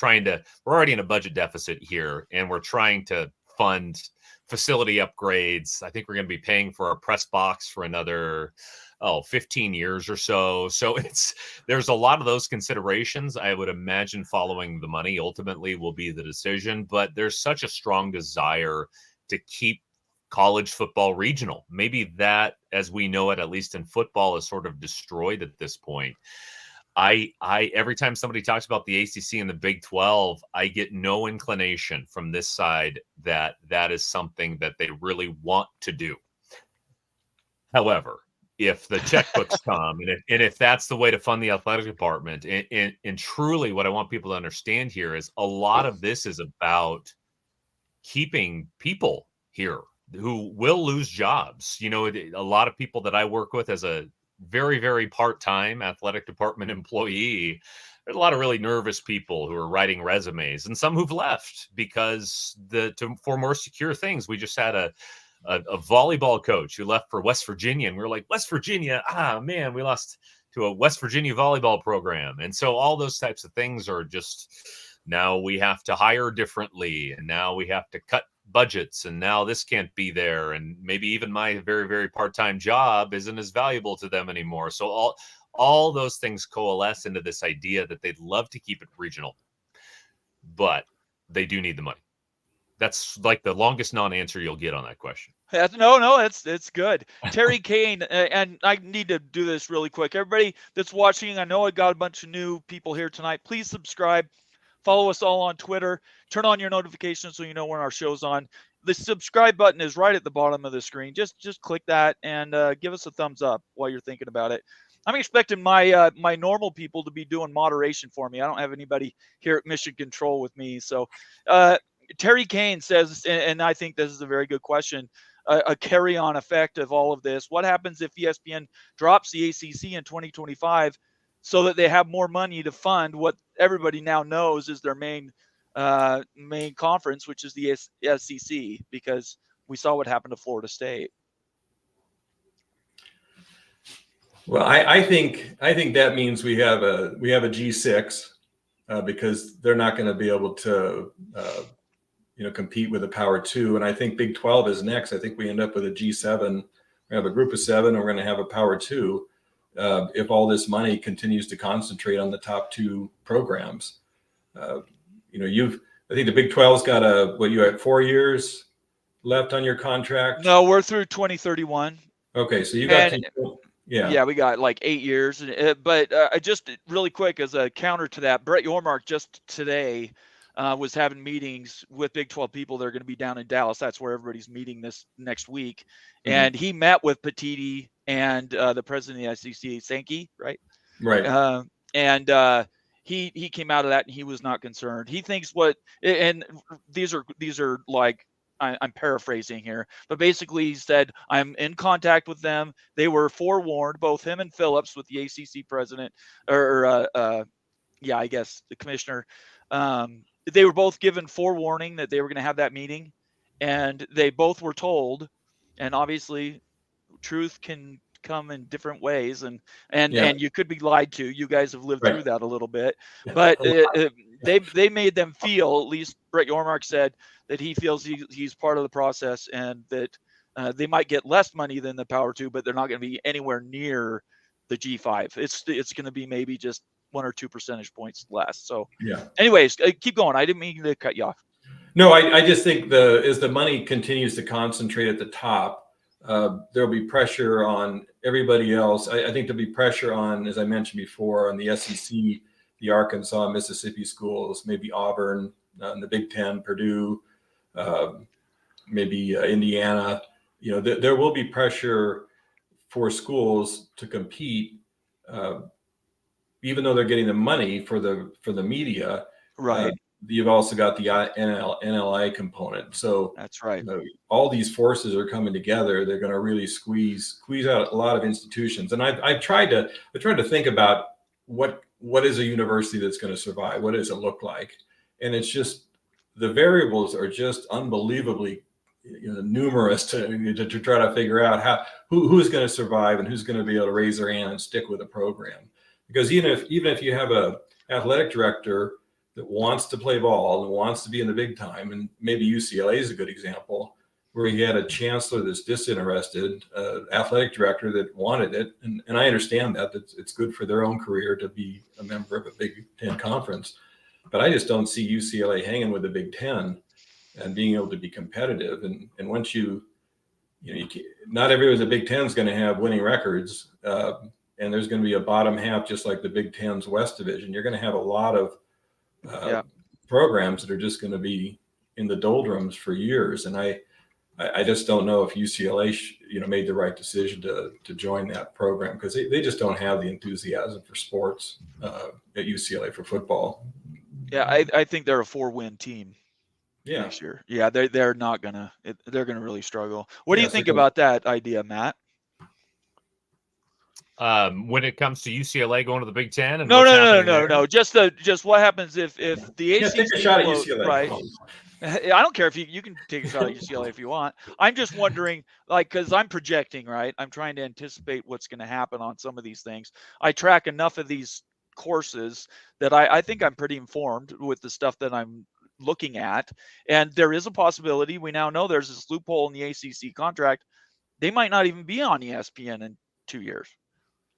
already in a budget deficit here, and we're trying to fund facility upgrades. I think we're going to be paying for our press box for another 15 years or so. So there's a lot of those considerations. I would imagine following the money ultimately will be the decision, but there's such a strong desire to keep college football regional. Maybe that, as we know it, at least in football, is sort of destroyed at this point. I every time somebody talks about the ACC and the Big 12, I get no inclination from this side that is something that they really want to do. However, if the checkbooks come and if that's the way to fund the athletic department, and truly what I want people to understand here is a lot of this is about keeping people here who will lose jobs. A lot of people that I work with as a very, very part-time athletic department employee, there's a lot of really nervous people who are writing resumes, and some who've left because for more secure things. We just had a volleyball coach who left for West Virginia, and we were like, West Virginia, man, we lost to a West Virginia volleyball program. And so all those types of things are just, now we have to hire differently, and now we have to cut budgets, and now this can't be there, and maybe even my very, very part-time job isn't as valuable to them anymore. So all those things coalesce into this idea that they'd love to keep it regional, but they do need the money. That's like the longest non-answer you'll get on that question. No, it's good. Terry Kane, and I need to do this really quick. Everybody that's watching, I know I got a bunch of new people here tonight. Please subscribe. Follow us all on Twitter. Turn on your notifications so you know when our show's on. The subscribe button is right at the bottom of the screen. Just click that and give us a thumbs up while you're thinking about it. I'm expecting my normal people to be doing moderation for me. I don't have anybody here at Mission Control with me. So Terry Kane says, and I think this is a very good question, a carry-on effect of all of this. What happens if ESPN drops the ACC in 2025 so that they have more money to fund what everybody now knows is their main conference, which is the SEC, because we saw what happened to Florida State? Well, I think that means we have a G6 because they're not going to be able to compete with a Power 2, and I think Big 12 is next. I think we end up with a G7. We have a group of 7, and we're going to have a Power 2 if all this money continues to concentrate on the top 2 programs. I think the Big 12's got you had 4 years left on your contract? No, we're through 2031. Okay, so you got Yeah, we got like 8 years. But just really quick as a counter to that, Brett Yormark just today was having meetings with Big 12 people. They're going to be down in Dallas. That's where everybody's meeting this next week. Mm-hmm. And he met with Petiti and the president of the SEC, Sankey, right? Right. He came out of that and he was not concerned. He thinks and these are like, I'm paraphrasing here, but basically he said, I'm in contact with them. They were forewarned, both him and Phillips, with the ACC president, I guess the commissioner. They were both given forewarning that they were going to have that meeting, and they both were told. And obviously, truth can come in different ways, and you could be lied to. You guys have lived through that a little bit, but they made them feel, at least Brett Yormark said, that he feels he's part of the process, and that they might get less money than the Power 2, but they're not going to be anywhere near the G5. It's going to be maybe just 1 or 2 percentage points less. So anyways, keep going. I didn't mean to cut you off. No, I just think as the money continues to concentrate at the top, there'll be pressure on everybody else. I think there'll be pressure on, as I mentioned before, on the SEC, the Arkansas, Mississippi schools, maybe Auburn, the Big Ten, Purdue, maybe Indiana. There will be pressure for schools to compete, even though they're getting the money for the media. Right. You've also got the NLI component. So that's right. All these forces are coming together. They're going to really squeeze out a lot of institutions. And I tried to think about what is a university that's going to survive? What does it look like? And it's just, the variables are just unbelievably numerous to try to figure out who's going to survive and who's going to be able to raise their hand and stick with a program. Because even if you have a athletic director that wants to play ball and wants to be in the big time, and maybe UCLA is a good example, where he had a chancellor that's disinterested, athletic director that wanted it, and I understand that it's good for their own career to be a member of a Big Ten conference, but I just don't see UCLA hanging with the Big Ten and being able to be competitive. And once you not everyone's a Big Ten is going to have winning records, and there's going to be a bottom half, just like the Big Ten's West Division. You're going to have a lot of programs that are just going to be in the doldrums for years. And I just don't know if UCLA made the right decision to join that program, because they just don't have the enthusiasm for sports at UCLA for football. Yeah, I think they're a 4-win team next year. Yeah, they're not gonna they're gonna really struggle. What do you think about that idea, Matt? When it comes to UCLA going to the Big Ten, and no. Just what happens if the ACC take a shot at UCLA, right? I don't care if you can take a shot at UCLA if you want. I'm just wondering, because I'm projecting, right? I'm trying to anticipate what's going to happen on some of these things. I track enough of these courses that I think I'm pretty informed with the stuff that I'm looking at. And there is a possibility. We now know there's this loophole in the ACC contract. They might not even be on ESPN in 2 years.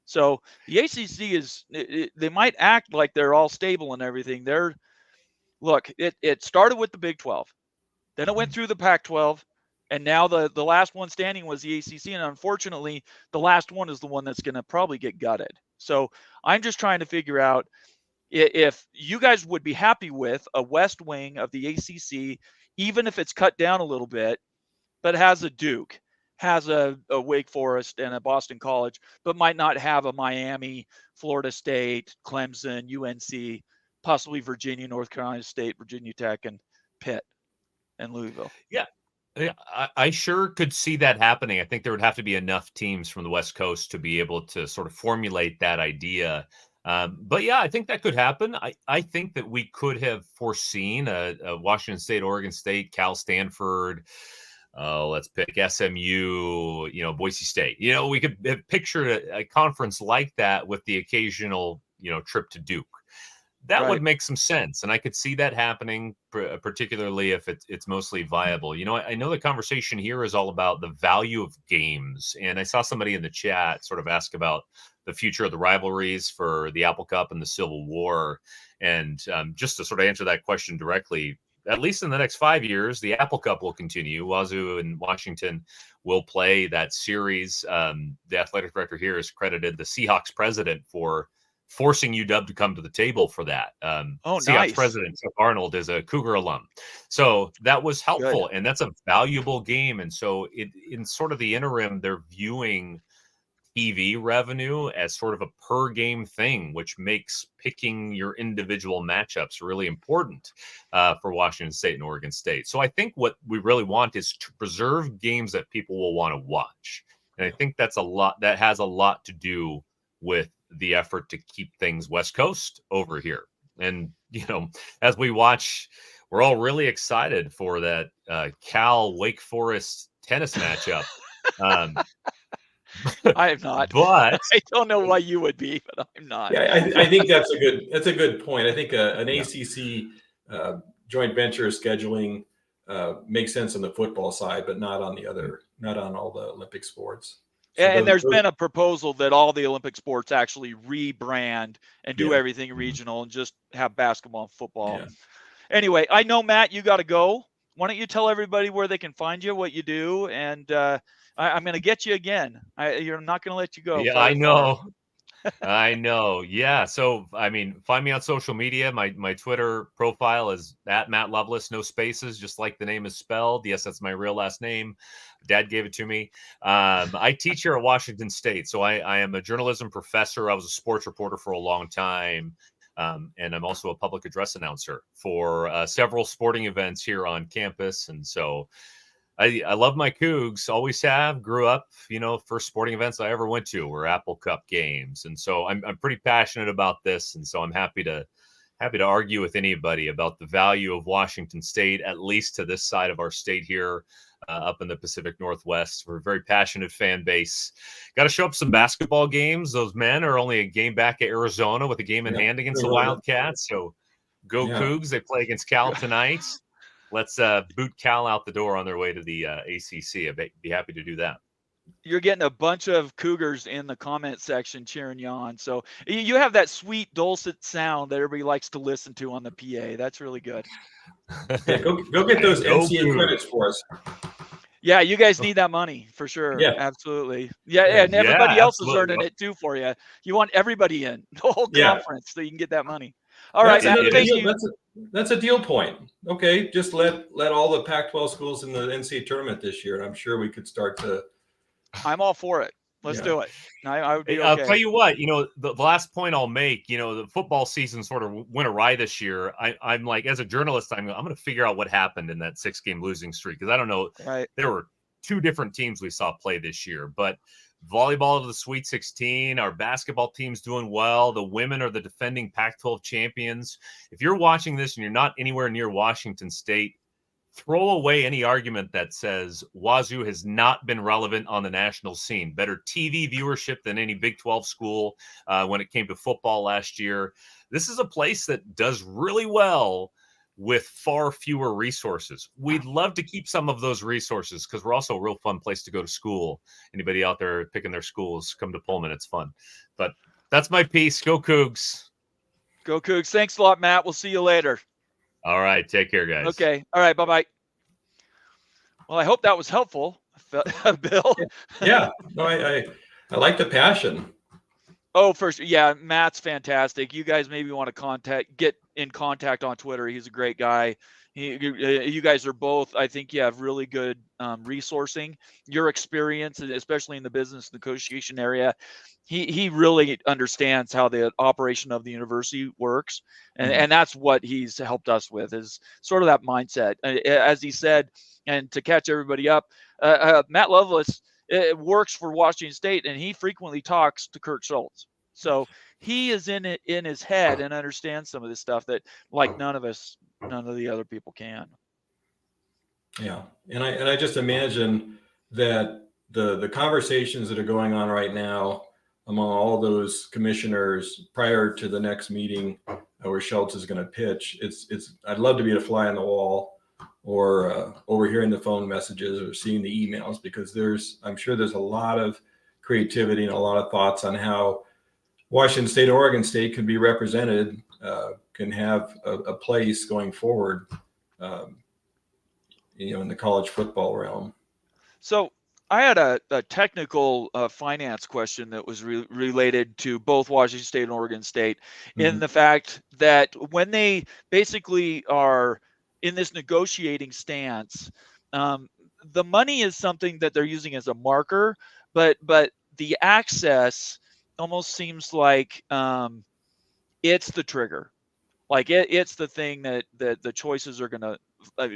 So the ACC they might act like they're all stable and everything. Look, it started with the Big 12, then it went through the Pac-12, and now the last one standing was the ACC. And unfortunately, the last one is the one that's going to probably get gutted. So I'm just trying to figure out if you guys would be happy with a West wing of the ACC, even if it's cut down a little bit, but has a Duke, has a Wake Forest and a Boston College, but might not have a Miami, Florida State, Clemson, UNC, possibly Virginia, North Carolina State, Virginia Tech, and Pitt and Louisville. Yeah, I sure could see that happening. I think there would have to be enough teams from the West Coast to be able to sort of formulate that idea. But yeah, I think that could happen. I think that we could have foreseen a Washington State, Oregon State, Cal, Stanford, let's pick SMU, Boise State. We could have pictured a conference like that with the occasional, trip to Duke. That would make some sense. And I could see that happening, particularly if it's mostly viable. I know the conversation here is all about the value of games. And I saw somebody in the chat sort of ask about the future of the rivalries for the Apple Cup and the Civil War. And just to sort of answer that question directly, at least in the next 5 years, the Apple Cup will continue. Wazoo and Washington will play that series. The athletic director here has credited the Seahawks president for forcing UW to come to the table for that. Seahawks nice. president Chuck Arnold is a Cougar alum. So that was helpful. Good. And that's a valuable game. And so in sort of the interim, they're viewing TV revenue as sort of a per game thing, which makes picking your individual matchups really important for Washington State and Oregon State. So I think what we really want is to preserve games that people will want to watch. And I think that has a lot to do with the effort to keep things West Coast over here. And, as we watch, we're all really excited for that Cal Wake Forest tennis matchup. I am not. But I don't know why you would be, but I'm not. Yeah, I think that's a good point. I think an ACC joint venture scheduling makes sense on the football side, but not on all the Olympic sports. So and there's been a proposal that all the Olympic sports actually rebrand and do everything regional and just have basketball and football. Yeah. Anyway, I know, Matt, you got to go. Why don't you tell everybody where they can find you, what you do, and I'm going to get you again. You're not going to let you go. Yeah, I know. I know. Yeah. So, find me on social media. My Twitter profile is @MattLovelace, no spaces, just like the name is spelled. Yes, that's my real last name. Dad gave it to me. I teach here at Washington State. So I am a journalism professor. I was a sports reporter for a long time. And I'm also a public address announcer for several sporting events here on campus. And so I love my Cougs, always have, grew up, first sporting events I ever went to were Apple Cup games. And so I'm pretty passionate about this. And so I'm happy to argue with anybody about the value of Washington State, at least to this side of our state here up in the Pacific Northwest. We're a very passionate fan base. Got to show up some basketball games. Those men are only a game back at Arizona with a game in hand against the Wildcats. So go Cougs. They play against Cal tonight. Let's boot Cal out the door on their way to the ACC. I'd be happy to do that. You're getting a bunch of Cougars in the comment section cheering you on. So you have that sweet dulcet sound that everybody likes to listen to on the PA. That's really good. Yeah, go get those NCAA credits for us. Yeah, you guys need that money for sure. Yeah, absolutely. Yeah, and everybody else is earning it too for you. You want everybody in the whole conference so you can get that money. All right, Matt, thank you. That's a deal point. Okay, just let all the Pac-12 schools in the NCAA tournament this year, and I'm sure we could start to. I'm all for it. Let's do it. I would be okay. I'll tell you what, the last point I'll make, the football season sort of went awry this year. I'm like, as a journalist, I'm going to figure out what happened in that 6-game losing streak. Because I don't know. Right. There were 2 different teams we saw play this year, but volleyball to the Sweet 16, our basketball team's doing well. The women are the defending Pac-12 champions. If you're watching this and you're not anywhere near Washington State, throw away any argument that says Wazoo has not been relevant on the national scene. Better TV viewership than any Big 12 school when it came to football last year. This is a place that does really well with far fewer resources. We'd love to keep some of those resources because we're also a real fun place to go to school. Anybody out there picking their schools, come to Pullman. It's fun. But that's my piece. Go Cougs. Go Cougs. Thanks a lot, Matt. We'll see you later. All right. Take care, guys. Okay. All right. Bye-bye. Well, I hope that was helpful, Bill. Yeah. No, I like the passion. Oh, first, yeah, Matt's fantastic. You guys maybe want to get in contact on Twitter. He's a great guy. You guys are both, I think you have really good resourcing. Your experience, especially in the business negotiation area, he really understands how the operation of the university works. And that's what he's helped us with, is sort of that mindset. As he said, and to catch everybody up, Matt Lovelace works for Washington State, and he frequently talks to Kirk Shultz. So he is in his head and understands some of this stuff that, like, none of the other people can. Yeah, and I just imagine that the conversations that are going on right now among all those commissioners prior to the next meeting where Shultz is going to pitch, I'd love to be a fly on the wall, or overhearing the phone messages or seeing the emails, because I'm sure there's a lot of creativity and a lot of thoughts on how Washington State, Oregon State can be represented, can have a place going forward in the college football realm. So I had a technical finance question that was related to both Washington State and Oregon State, in the fact that when they basically are in this negotiating stance, the money is something that they're using as a marker, but the access almost seems like it's the trigger. Like it's the thing that the choices are going to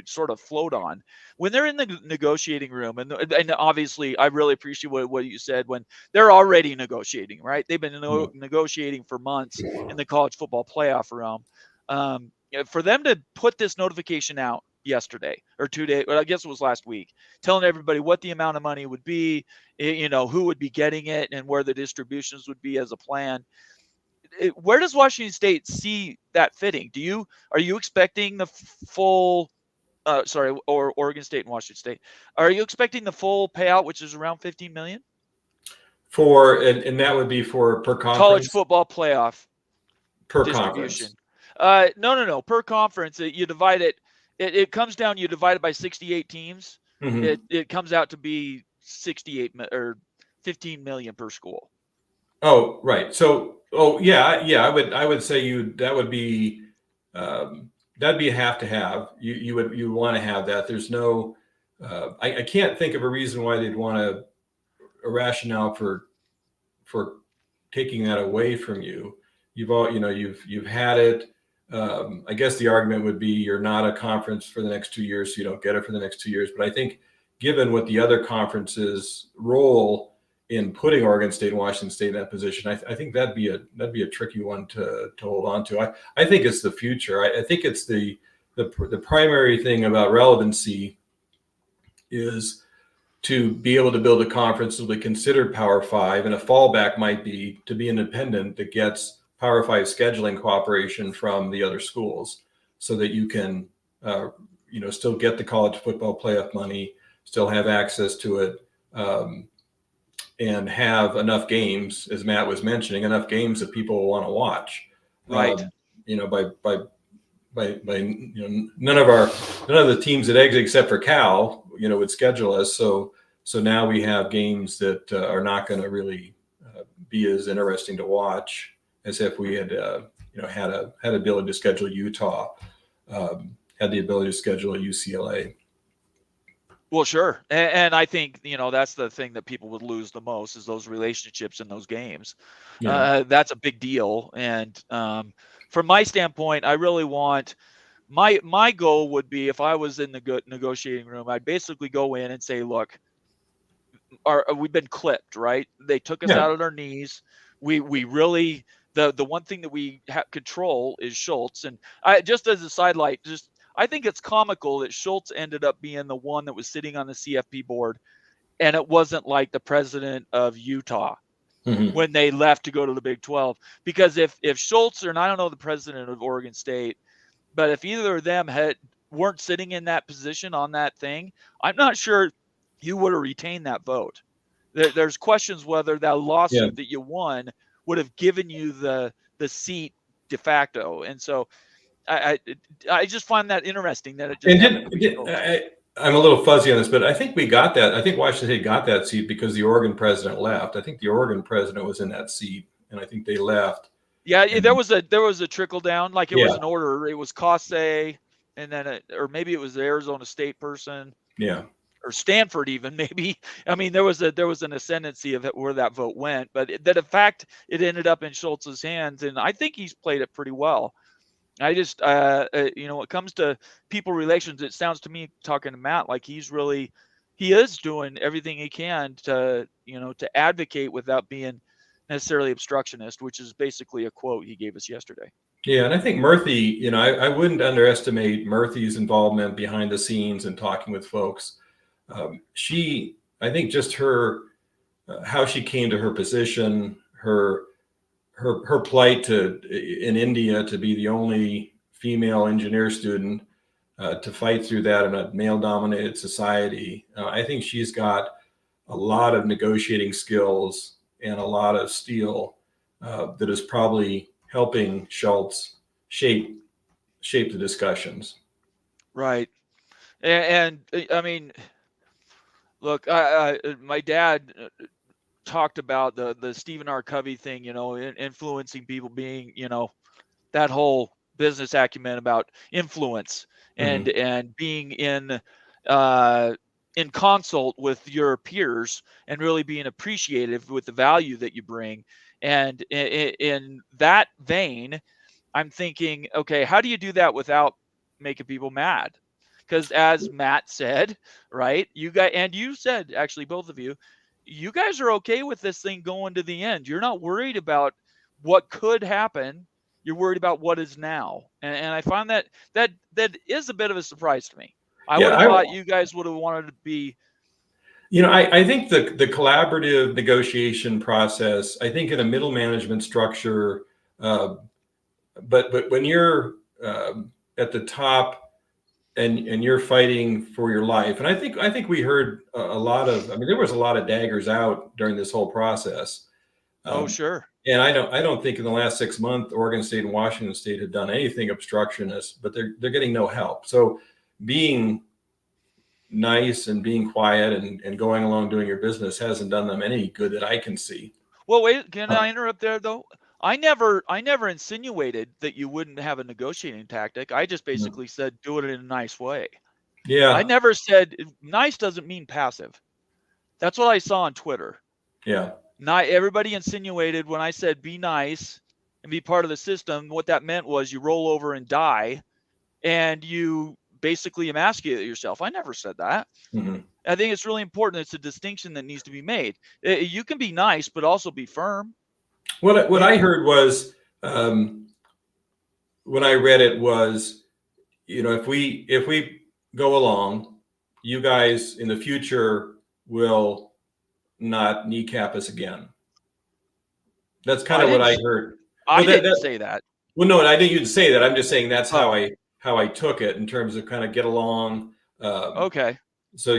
sort of float on when they're in the negotiating room. And obviously, I really appreciate what you said when they're already negotiating, right? They've been negotiating for months in the college football playoff realm. For them to put this notification out yesterday or 2 days, I guess it was last week, telling everybody what the amount of money would be, who would be getting it, and where the distributions would be as a plan. Where does Washington State see that fitting? Are you expecting the full or Oregon State and Washington State, are you expecting the full payout, which is around $15 million and that would be for per conference? College football playoff per distribution. Conference. No, per conference. You divide it comes down, you divide it by 68 teams. It comes out to be 68 or 15 million per school. Oh, right. So, I would say that would be that'd be a have to have. You want to have that. There's no, I can't think of a reason why they'd want a rationale for taking that away from you. You've had it. I guess the argument would be you're not a conference for the next 2 years, so you don't get it for the next 2 years. But I think given what the other conferences' role in putting Oregon State and Washington State in that position, I think that'd be a tricky one to hold on to. I think it's the future. I think it's the primary thing about relevancy is to be able to build a conference that will be considered Power Five, and a fallback might be to be independent that gets Power Five scheduling cooperation from the other schools, so that you can still get the college football playoff money, still have access to it. And have enough games, as Matt was mentioning, enough games that people will want to watch. Right. By none of the teams that exit except for Cal, would schedule us. So now we have games that are not going to really be as interesting to watch as if we had had ability to schedule Utah, had the ability to schedule UCLA. Well, sure. And I think, that's the thing that people would lose the most is those relationships in those games. Yeah. That's a big deal. And from my standpoint, I really want my goal would be, if I was in the negotiating room, I'd basically go in and say, look, we've been clipped, right? They took us out on our knees. We really, the one thing that we have control is Shultz. And just as a sidelight, I think it's comical that Shultz ended up being the one that was sitting on the CFP board, and it wasn't like the president of Utah when they left to go to the Big 12. Because if Shultz, and I don't know the president of Oregon State, but if either of them weren't sitting in that position on that thing, I'm not sure you would have retained that vote. There's questions whether that lawsuit that you won would have given you the seat de facto. And so I just find that interesting that it just I'm a little fuzzy on this, but I think we got that. I think Washington State got that seat because the Oregon president left. I think the Oregon president was in that seat, and I think they left. Yeah, there was a trickle down, like it was an order. It was Cossay, and then or maybe it was the Arizona State person. Yeah. Or Stanford even, maybe. I mean, there was an ascendancy of where that vote went, but in fact it ended up in Shultz's hands, and I think he's played it pretty well. I just, when it comes to people relations, it sounds to me, talking to Matt, like he is doing everything he can to advocate without being necessarily obstructionist, which is basically a quote he gave us yesterday. Yeah, and I think Murthy, I wouldn't underestimate Murthy's involvement behind the scenes and talking with folks. I think just her, how she came to her position, her plight in India to be the only female engineer student, to fight through that in a male-dominated society. I think she's got a lot of negotiating skills and a lot of steel that is probably helping Shultz shape the discussions. Right. And I mean, look, my dad talked about the Stephen R. Covey thing, influencing people being, that whole business acumen about influence and Mm-hmm. and being in consult with your peers and really being appreciative with the value that you bring. And in that vein, I'm thinking, okay, how do you do that without making people mad? Because as Matt said, right, you said, actually, both of you, you guys are okay with this thing going to the end. You're not worried about what could happen. You're worried about what is now. And I find that is a bit of a surprise to me. I would Yeah, have thought you guys would have wanted to be. I think the collaborative negotiation process, I think in a middle management structure, but when you're at the top and you're fighting for your life, and I think we heard a lot of, I mean, there was a lot of daggers out during this whole process. Oh, Um, sure. and I don't think in the last 6 months, Oregon State and Washington State have done anything obstructionist, but they're getting no help. So being nice and being quiet and going along doing your business hasn't done them any good that I can see. Well, wait, can I interrupt there though? I never insinuated that you wouldn't have a negotiating tactic. I just basically said do it in a nice way. I Yeah. never said nice doesn't mean passive. That's what I saw on Twitter. Yeah. Not everybody insinuated when I said be nice and be part of the system. What that meant was you roll over and die, and you basically emasculate yourself. I never said that. Mm-hmm. I think it's really important. It's a distinction that needs to be made. You can be nice, but also be firm. What I heard was when I read it was, if we go along, you guys in the future will not kneecap us again. That's kind of what I heard. I didn't say that. Well, no, I didn't even say that. I'm just saying that's how I took it in terms of kind of get along. Okay. So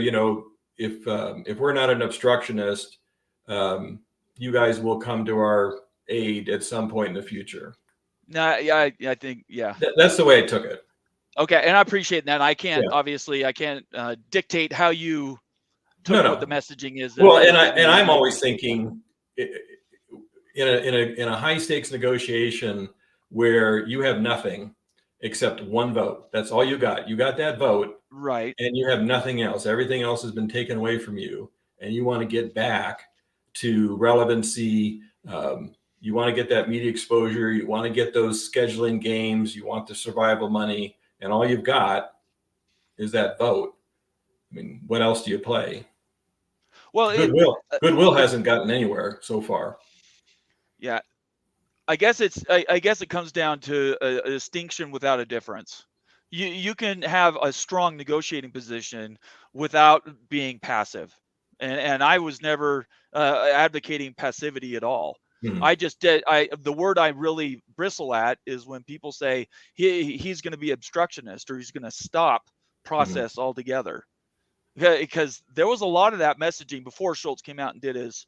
if we're not an obstructionist, you guys will come to our aid at some point in the future. No, yeah, I think, yeah. That's the way I took it. Okay, and I appreciate that. I can't obviously dictate how you took what the messaging is. Well, and I'm always thinking in a high stakes negotiation where you have nothing except one vote. That's all you got. You got that vote, right? And you have nothing else. Everything else has been taken away from you, and you want to get back to relevancy. You want to get that media exposure. You want to get those scheduling games. You want the survival money, and all you've got is that vote. I mean, what else do you play? Well, Goodwill hasn't gotten anywhere so far. Yeah, I guess it comes down to a distinction without a difference. You can have a strong negotiating position without being passive, and I was never advocating passivity at all. Mm-hmm. The word I really bristle at is when people say he's going to be obstructionist or he's going to stop process altogether, because there was a lot of that messaging before Shultz came out and did his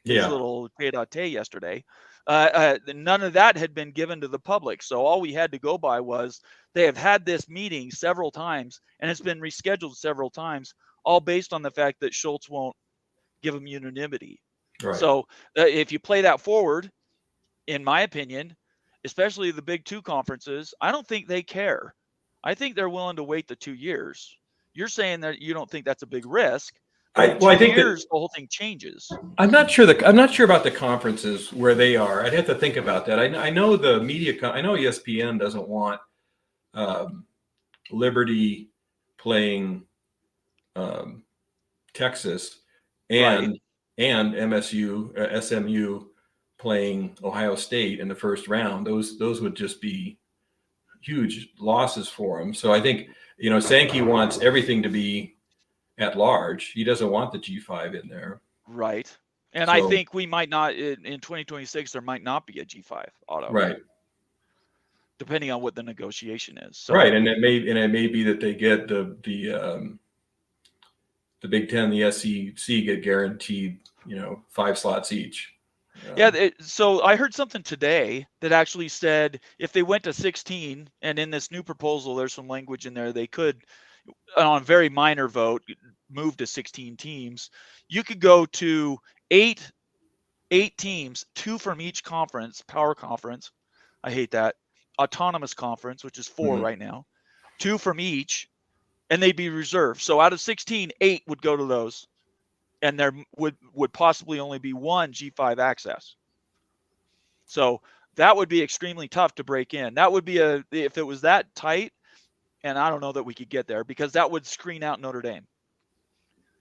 little pied-à-terre yesterday. None of that had been given to the public, so all we had to go by was they have had this meeting several times and it's been rescheduled several times, all based on the fact that Shultz won't give them unanimity. Right. So if you play that forward, in my opinion, especially the big two conferences, I don't think they care. I think they're willing to wait the 2 years. You're saying that you don't think that's a big risk. I think the whole thing changes. I'm not sure about the conferences where they are. I'd have to think about that. I know the media. I know ESPN doesn't want Liberty playing Texas and MSU, SMU playing Ohio State in the first round. Those would just be huge losses for them. So I think Sankey wants everything to be at large. He doesn't want the G5 in there. Right. And I think we might not in 2026, there might not be a G5 auto. Right. Depending on what the negotiation is. So. Right. And it may be that they get the Big Ten, the SEC get guaranteed, 5 slots each. So I heard something today that actually said if they went to 16, and in this new proposal, there's some language in there, they could, on a very minor vote, move to 16 teams. You could go to eight teams, 2 from each conference, power conference. I hate that. Autonomous conference, which is 4 right now. 2 from each, and they'd be reserved. So out of 16, 8 would go to those, and there would possibly only be 1 G5 access. So that would be extremely tough to break in. That would be if it was that tight, and I don't know that we could get there, because that would screen out Notre Dame.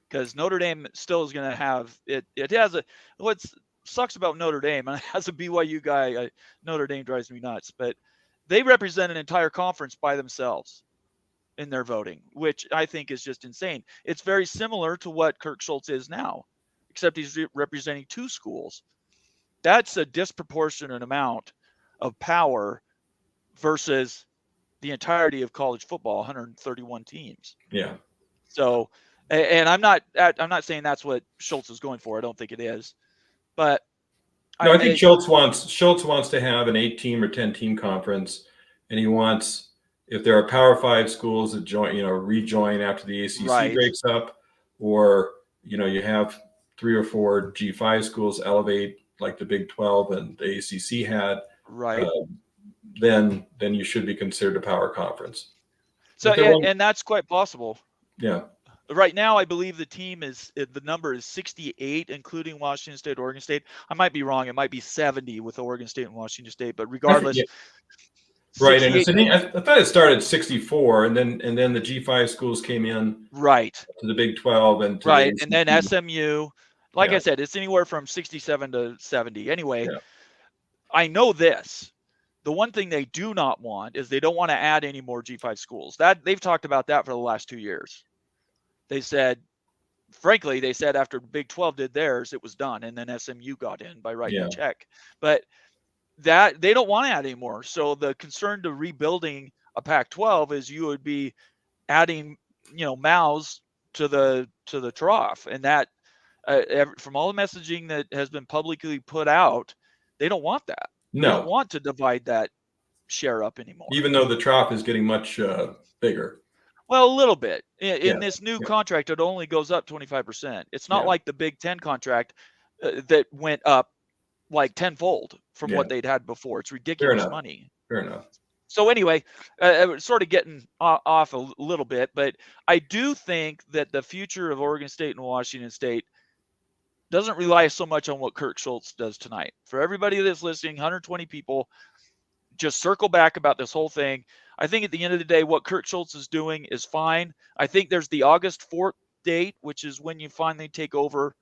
Because Notre Dame still is going to have it. It has what sucks about Notre Dame, and as a BYU guy, Notre Dame drives me nuts, but they represent an entire conference by themselves in their voting, which I think is just insane. It's very similar to what Kirk Shultz is now, except he's representing 2 schools. That's a disproportionate amount of power versus the entirety of college football, 131 teams. Yeah. So, and I'm not saying that's what Shultz is going for. I don't think it is, but no, I think Shultz wants to have an 8-team or 10-team conference, and he wants, if there are Power 5 schools that rejoin after the ACC breaks up, or you have 3 or 4 G5 schools elevate like the Big 12 and the ACC had, then you should be considered a power conference. So, and that's quite possible. Yeah. Right now, I believe the number is 68, including Washington State, Oregon State. I might be wrong. It might be 70 with Oregon State and Washington State, but regardless. Right, and I thought it started 64, and then the G5 schools came in to the Big 12 and and then SMU. Like I said, it's anywhere from 67 to 70. Anyway, I know this. The one thing they do not want is they don't want to add any more G5 schools. That they've talked about that for the last 2 years. They said after Big 12 did theirs, it was done, and then SMU got in by writing a check. But that they don't want to add anymore. So the concern to rebuilding a Pac-12 is you would be adding, mouths to the trough, and that from all the messaging that has been publicly put out, they don't want that. No. They don't want to divide that share up anymore. Even though the trough is getting much bigger. Well, a little bit. In this new contract, it only goes up 25%. It's not like the Big Ten contract that went up like tenfold from what they'd had before. It's ridiculous money. Fair enough. So anyway, sort of getting off a little bit, but I do think that the future of Oregon State and Washington State doesn't rely so much on what Kirk Shultz does tonight. For everybody that's listening, 120 people, just circle back about this whole thing. I think at the end of the day, what Kirk Shultz is doing is fine. I think there's the August 4th date, which is when you finally take over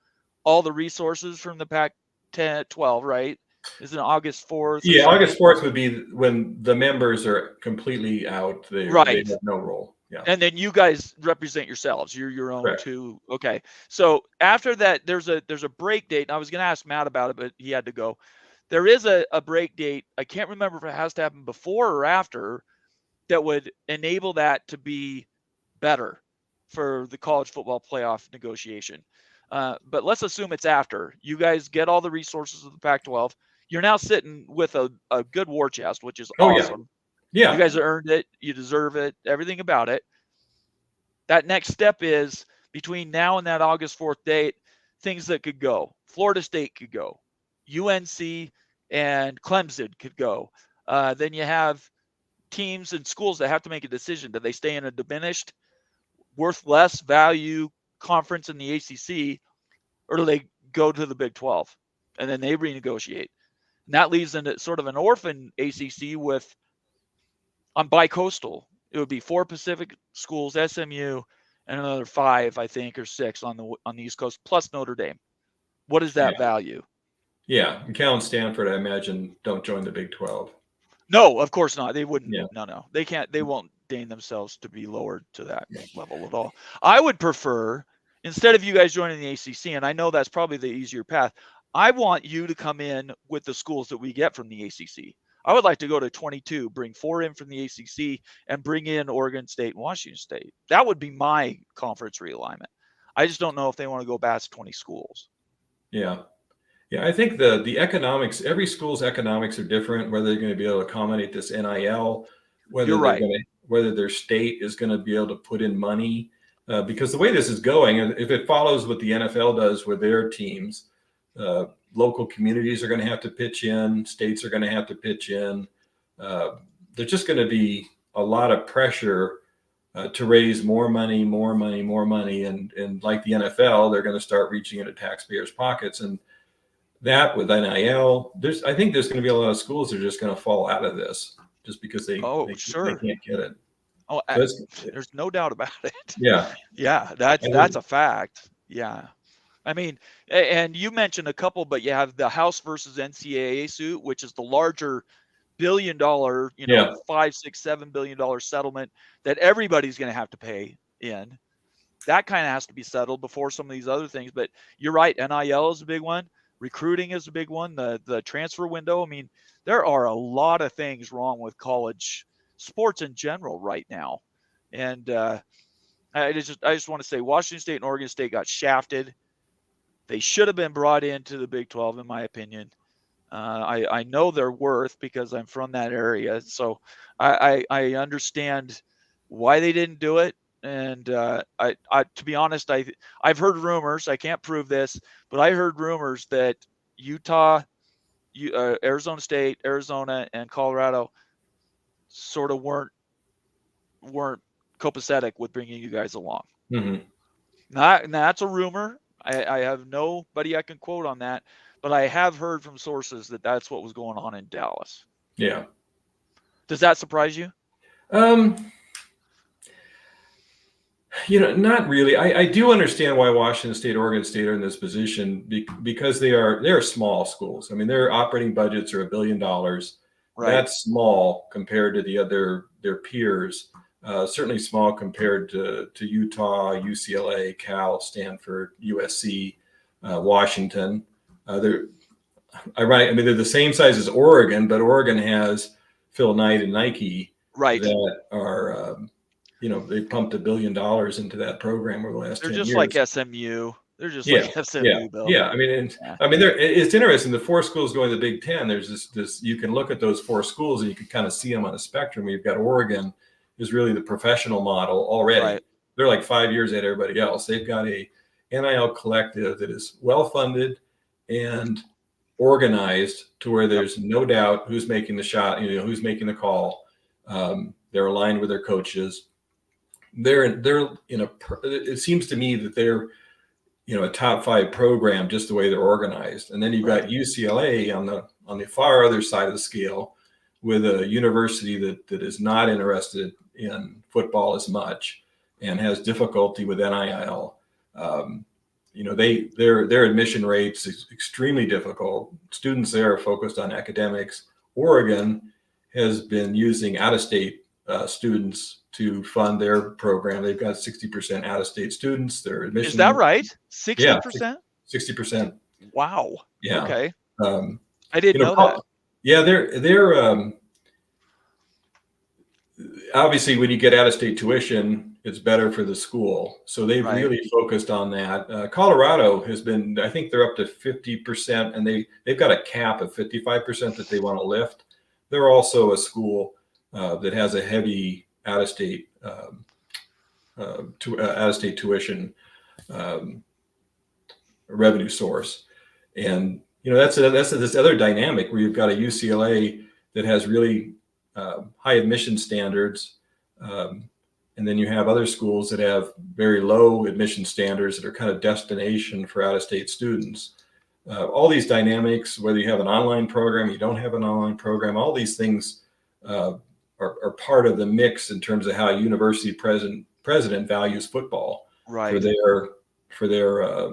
all the resources from the Pac-12, right? Is it August 4th? Yeah, August 4th would be when the members are completely out. They have no role. Yeah. And then you guys represent yourselves. You're your own too. Okay. So after that, there's a break date. And I was going to ask Matt about it, but he had to go. There is a break date. I can't remember if it has to happen before or after that would enable that to be better for the college football playoff negotiation. But let's assume it's after. You guys get all the resources of the Pac-12. You're now sitting with a good war chest, which is awesome. Yeah. You guys have earned it. You deserve it. Everything about it. That next step is between now and that August 4th date, things that could go. Florida State could go. UNC and Clemson could go. Then you have teams and schools that have to make a decision. Do they stay in a diminished, worth less value conference in the ACC, or do they go to the Big 12? And then they renegotiate. And that leaves into sort of an orphan ACC on bi-coastal. It would be 4 Pacific schools, SMU, and another 5, I think, or 6 on the East Coast, plus Notre Dame. What is that value? Yeah, and Cal and Stanford, I imagine, don't join the Big 12. No, of course not. They wouldn't. Yeah. No. They can't. They won't deign themselves to be lowered to that level at all. I would prefer, instead of you guys joining the ACC, and I know that's probably the easier path, I want you to come in with the schools that we get from the ACC. I would like to go to 22, bring 4 in from the ACC, and bring in Oregon State and Washington State. That would be my conference realignment. I just don't know if they want to go past 20 schools. Yeah. Yeah, I think the economics, every school's economics are different, whether they're going to be able to accommodate this NIL, You're right. whether their state is going to be able to put in money. Because the way this is going, if it follows what the NFL does with their teams, local communities are going to have to pitch in, states are going to have to pitch in. There's just going to be a lot of pressure to raise more money. And like the NFL, they're going to start reaching into taxpayers' pockets. And that with NIL, I think there's going to be a lot of schools that are just going to fall out of this just because they can't get it. Oh, So there's no doubt about it. Yeah. Yeah, that's a fact. Yeah. I mean, and you mentioned a couple, but you have the House versus NCAA suit, which is the larger $1 billion, $5, $6, $7 billion settlement that everybody's going to have to pay in. That kind of has to be settled before some of these other things. But you're right. NIL is a big one. Recruiting is a big one. The transfer window. I mean, there are a lot of things wrong with college sports in general right now. And I just want to say Washington State and Oregon State got shafted. They should have been brought into the Big 12, in my opinion. I know their worth because I'm from that area. So I understand why they didn't do it. And to be honest, I've heard rumors. I can't prove this, but I heard rumors that Utah, Arizona State, Arizona, and Colorado sort of weren't copacetic with bringing you guys along. Mm-hmm. That's a rumor. I have nobody I can quote on that, but I have heard from sources that that's what was going on in Dallas. Yeah. Does that surprise you? Not really. I do understand why Washington State, Oregon State are in this position because they're small schools. I mean, their operating budgets are $1 billion. Right. That's small compared to their peers. Certainly small compared to Utah, UCLA, Cal, Stanford, USC, Washington. They're the same size as Oregon, but Oregon has Phil Knight and Nike, right? That are they pumped $1 billion into that program over the last 10 years. They're just like SMU. They're just like SMU, Bill. Yeah. It's interesting. The 4 schools going to the Big Ten. There's this. You can look at those 4 schools and you can kind of see them on a spectrum. You've got Oregon is really the professional model already. Right. They're like 5 years ahead of everybody else. They've got a NIL collective that is well funded and organized to where there's no doubt who's making the shot. Who's making the call. They're aligned with their coaches. It seems to me that they're a top 5 program just the way they're organized. And then you've got UCLA on the far other side of the scale with a university that is not interested in football as much and has difficulty with NIL. Their admission rates is extremely difficult. Students there are focused on academics. Oregon has been using out-of-state students to fund their program. They've got 60% out-of-state students. Their admission. Is that right? 60%? Yeah, 60%. Wow. Yeah. Okay. I didn't know that. Yeah, they're obviously when you get out-of-state tuition, it's better for the school. So they've really focused on that. Colorado has been, I think they're up to 50%, and they've got a cap of 55% that they want to lift. They're also a school that has a heavy out-of-state tuition revenue source, and that's this other dynamic where you've got a UCLA that has really high admission standards, and then you have other schools that have very low admission standards that are kind of destination for out-of-state students. All these dynamics, whether you have an online program, you don't have an online program, all these things are part of the mix in terms of how a university president values football for their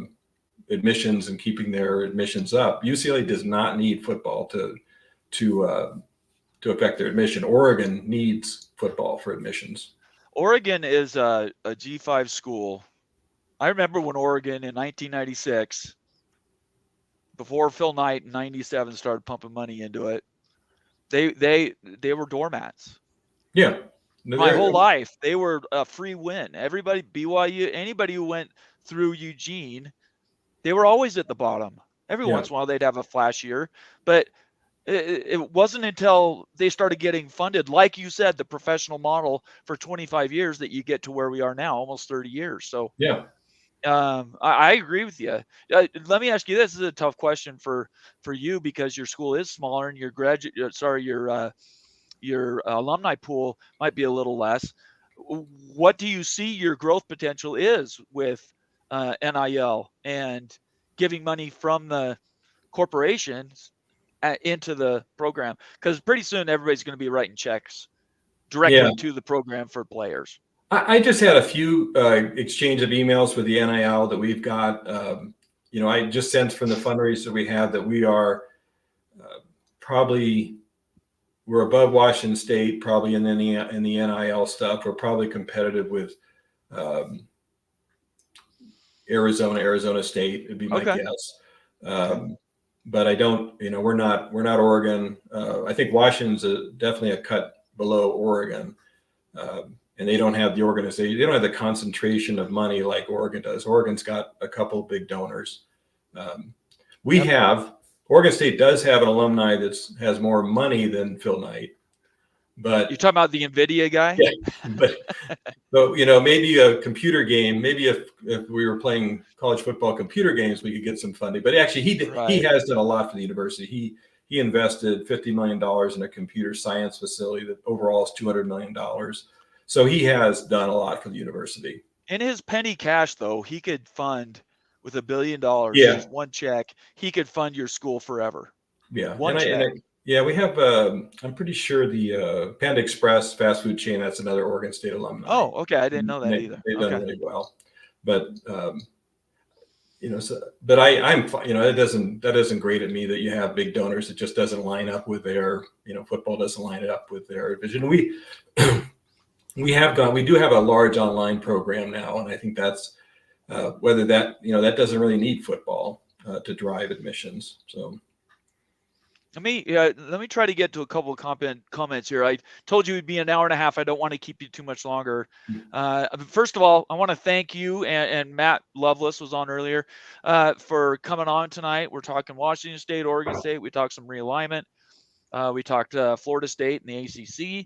admissions and keeping their admissions up. UCLA does not need football to affect their admission. Oregon needs football for admissions. Oregon is a G5 school. I remember when Oregon in 1996, before Phil Knight in 97 started pumping money into it, they were doormats. Yeah. My whole life, they were a free win. Everybody, BYU, anybody who went through Eugene, they were always at the bottom. Every once in a while they'd have a flash year, but it wasn't until they started getting funded, like you said, the professional model for 25 years, that you get to where we are now, almost 30 years. So Yeah. I agree with you. Let me ask you this. This is a tough question for you, because your school is smaller and your alumni pool might be a little less. What do you see your growth potential is with NIL and giving money from the corporations into the program? Because pretty soon everybody's going to be writing checks directly to the program for players. I just had a few exchange of emails with the NIL that we've got. I just sensed from the fundraiser we have that we are we're above Washington State, probably in the NIL stuff. We're probably competitive with Arizona State would be my guess. But I don't, we're not Oregon. I think Washington's definitely a cut below Oregon. And they don't have the organization. They don't have the concentration of money like Oregon does. Oregon's got a couple of big donors. Oregon State does have an alumni that has more money than Phil Knight. But you're talking about the NVIDIA guy? Yeah, but maybe a computer game. Maybe if we were playing college football computer games, we could get some funding. But actually, he has done a lot for the university. He invested $50 million in a computer science facility that overall is $200 million. So he has done a lot for the university. In his penny cash, though, he could fund with $1 billion. Just one check. He could fund your school forever. Yeah, one check. We have. I'm pretty sure the Panda Express fast food chain. That's another Oregon State alumni. Oh, okay. I didn't know that either. They've done really well, but but I'm. That doesn't grate at me that you have big donors. It just doesn't line up with their. Football doesn't line up with their vision. We do have a large online program now, and I think that's whether that that doesn't really need football to drive admissions. So. Let me try to get to a couple of comments here. I told you it'd be an hour and a half. I don't want to keep you too much longer. First of all, I want to thank you, and Matt Lovelace was on earlier, for coming on tonight. We're talking Washington State, Oregon State. We talked some realignment. We talked Florida State and the ACC,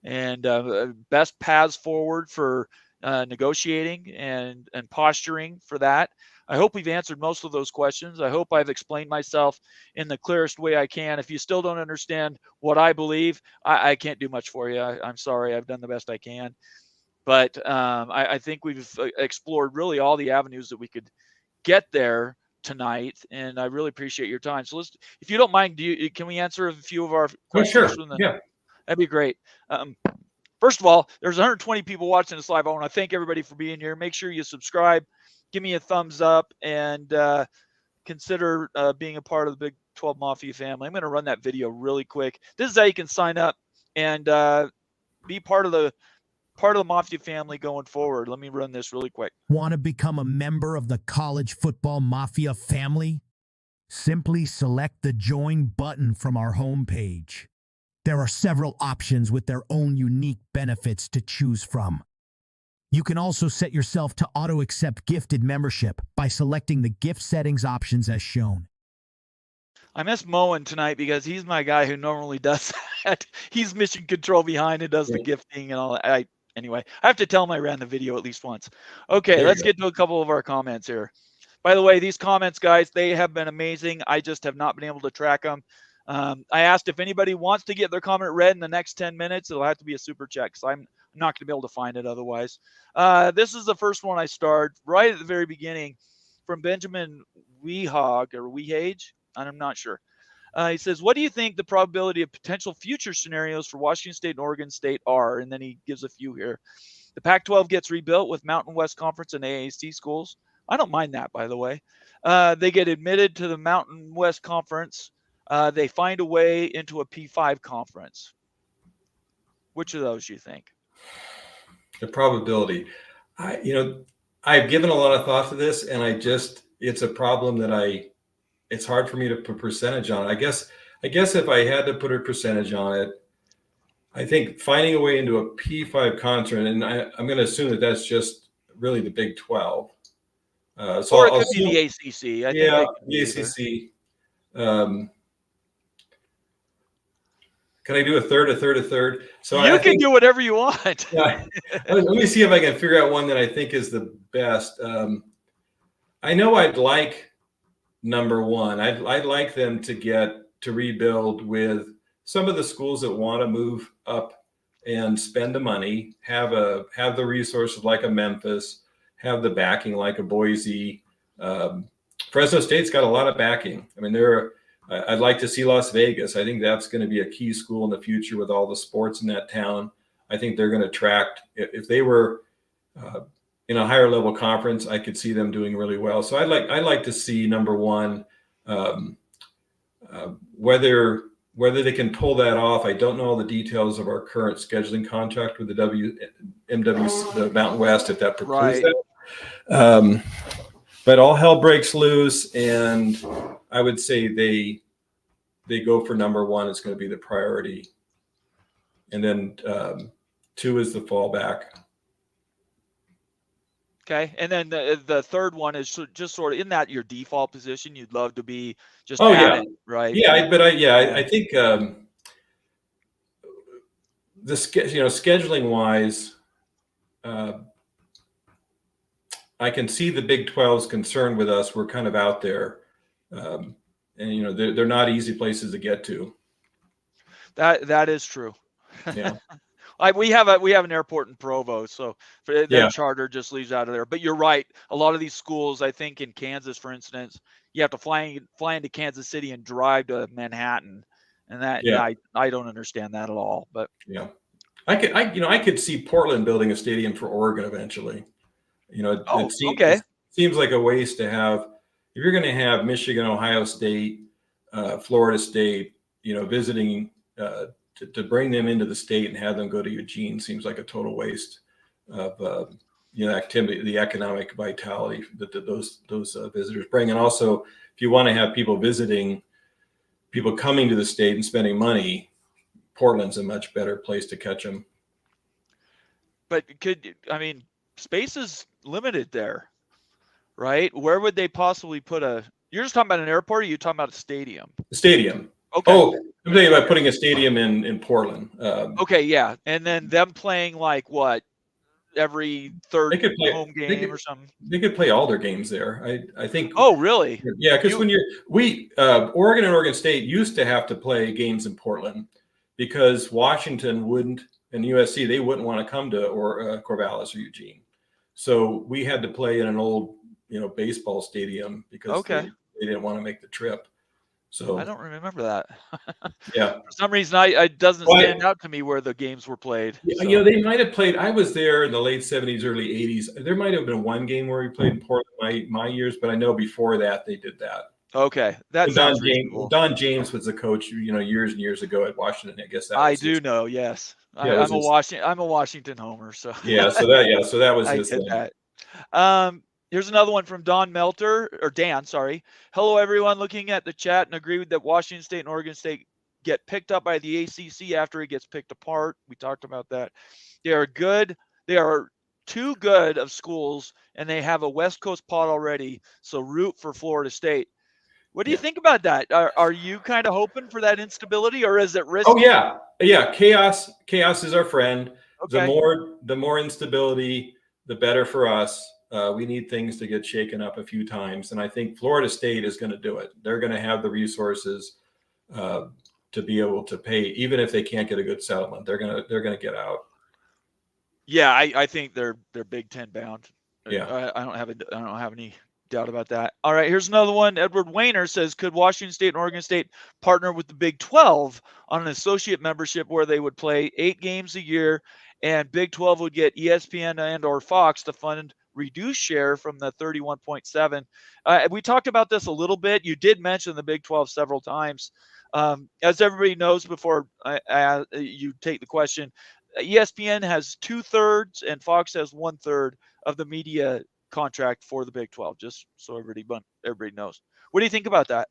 and best paths forward for negotiating and posturing for that. I hope we've answered most of those questions. I hope I've explained myself in the clearest way I can. If you still don't understand what I believe, I can't do much for you. I'm sorry. I've done the best I can. But I think we've explored really all the avenues that we could get there tonight, and I really appreciate your time. So if you don't mind, can we answer a few of our questions? Sure. Yeah. That'd be great. First of all, there's 120 people watching this live. I want to thank everybody for being here. Make sure you subscribe. Give me a thumbs up, and consider being a part of the Big 12 Mafia family. I'm going to run that video really quick. This is how you can sign up and be part of the Mafia family going forward. Let me run this really quick. Want to become a member of the College Football Mafia family? Simply select the Join button from our homepage. There are several options with their own unique benefits to choose from. You can also set yourself to auto-accept gifted membership by selecting the gift settings options as shown. I miss Moen tonight because he's my guy who normally does that. He's mission control behind and does the gifting and all that. Anyway, I have to tell him I ran the video at least once. Okay, let's get to a couple of our comments here. By the way, these comments, guys, they have been amazing. I just have not been able to track them. I asked if anybody wants to get their comment read in the next 10 minutes. It'll have to be a super check, so I'm not going to be able to find it otherwise. This is the first one I starred right at the very beginning from Benjamin Wehage, and I'm not sure. He says, what do you think the probability of potential future scenarios for Washington State and Oregon State are? And then he gives a few here. The Pac-12 gets rebuilt with Mountain West Conference and AAC schools. I don't mind that, by the way. They get admitted to the Mountain West Conference. They find a way into a P5 conference. Which of those do you think? The probability. I've given a lot of thought to this, and it's a problem that it's hard for me to put percentage on it. I guess if I had to put a percentage on it, I think finding a way into a P5 conference, and I'm going to assume that that's just really the Big 12. So or it I'll could be the ACC. I think yeah, they could the be ACC. Can I do a third? So you I can think, do whatever you want. yeah, let me see if I can figure out one that I think is the best. I know I'd like number one. I'd like them to rebuild with some of the schools that want to move up and spend the money, have the resources like a Memphis, have the backing like a Boise. Fresno State's got a lot of backing. I mean, I'd like to see Las Vegas. I think that's going to be a key school in the future with all the sports in that town. I think they're going to attract, if they were in a higher level conference, I could see them doing really well. So I'd like to see number one, whether they can pull that off. I don't know all the details of our current scheduling contract with the MW, the Mountain West, if that precludes that. But all hell breaks loose, and I would say they go for number one. It's going to be the priority, and then 2 is the fallback. Okay, and then the third one is just sort of in that your default position. You'd love to be just Yeah, it, right? Yeah, I think the scheduling wise, I can see the Big 12's concern with us. We're kind of out there, and they're not easy places to get to. That is true. Yeah. We have an airport in Provo, so their charter just leaves out of there. But you're right. A lot of these schools, I think in Kansas, for instance, you have to fly into Kansas City and drive to Manhattan, and that I don't understand that at all. But yeah, I could see Portland building a stadium for Oregon eventually. It seems like a waste to have, if you're going to have Michigan, Ohio State, Florida State, visiting. To bring them into the state and have them go to Eugene seems like a total waste of activity, the economic vitality that those visitors bring. And also, if you want to have people coming to the state and spending money, Portland's a much better place to catch them. But space is limited there, right? Where would they possibly put you're just talking about an airport, or are you talking about a stadium? A stadium. Okay. Oh, I'm thinking about putting a stadium in Portland. Okay, yeah, and then them playing like what, every third home game or something. They could play all their games there. I think. Oh, really? Yeah, because Oregon and Oregon State used to have to play games in Portland because Washington wouldn't, and USC they wouldn't want to come to Corvallis or Eugene, so we had to play in an old baseball stadium because they didn't want to make the trip. So I don't remember that. Yeah. For some reason, it doesn't stand out to me where the games were played. So. They might have played. I was there in the late 70s, early 80s. There might have been one game where we played in Portland my years, but I know before that they did that. Okay, that sounds reasonable. Don James was the coach, years and years ago at Washington. I guess that I do know. Yes, yeah, I'm a Washington homer. So so that was his thing. That. Here's another one from Dan, sorry. Hello, everyone. Looking at the chat and agree that Washington State and Oregon State get picked up by the ACC after it gets picked apart. We talked about that. They are good. They are too good of schools, and they have a West Coast pod already, so root for Florida State. What do you think about that? Are you kind of hoping for that instability, or is it risky? Oh, yeah. Chaos is our friend. Okay. The more instability, the better for us. We need things to get shaken up a few times, and I think Florida State is going to do it. They're going to have the resources to be able to pay, even if they can't get a good settlement. They're going to get out. Yeah, I think they're Big Ten bound. Yeah, I don't have any doubt about that. All right, here's another one. Edward Wayner says, could Washington State and Oregon State partner with the Big 12 on an associate membership where they would play 8 games a year, and Big 12 would get ESPN and or Fox to fund reduced share from the 31.7. We talked about this a little bit. You did mention the Big 12 several times. As everybody knows, before you take the question, ESPN has 2/3 and Fox has 1/3 of the media contract for the Big 12, just so everybody knows. What do you think about that?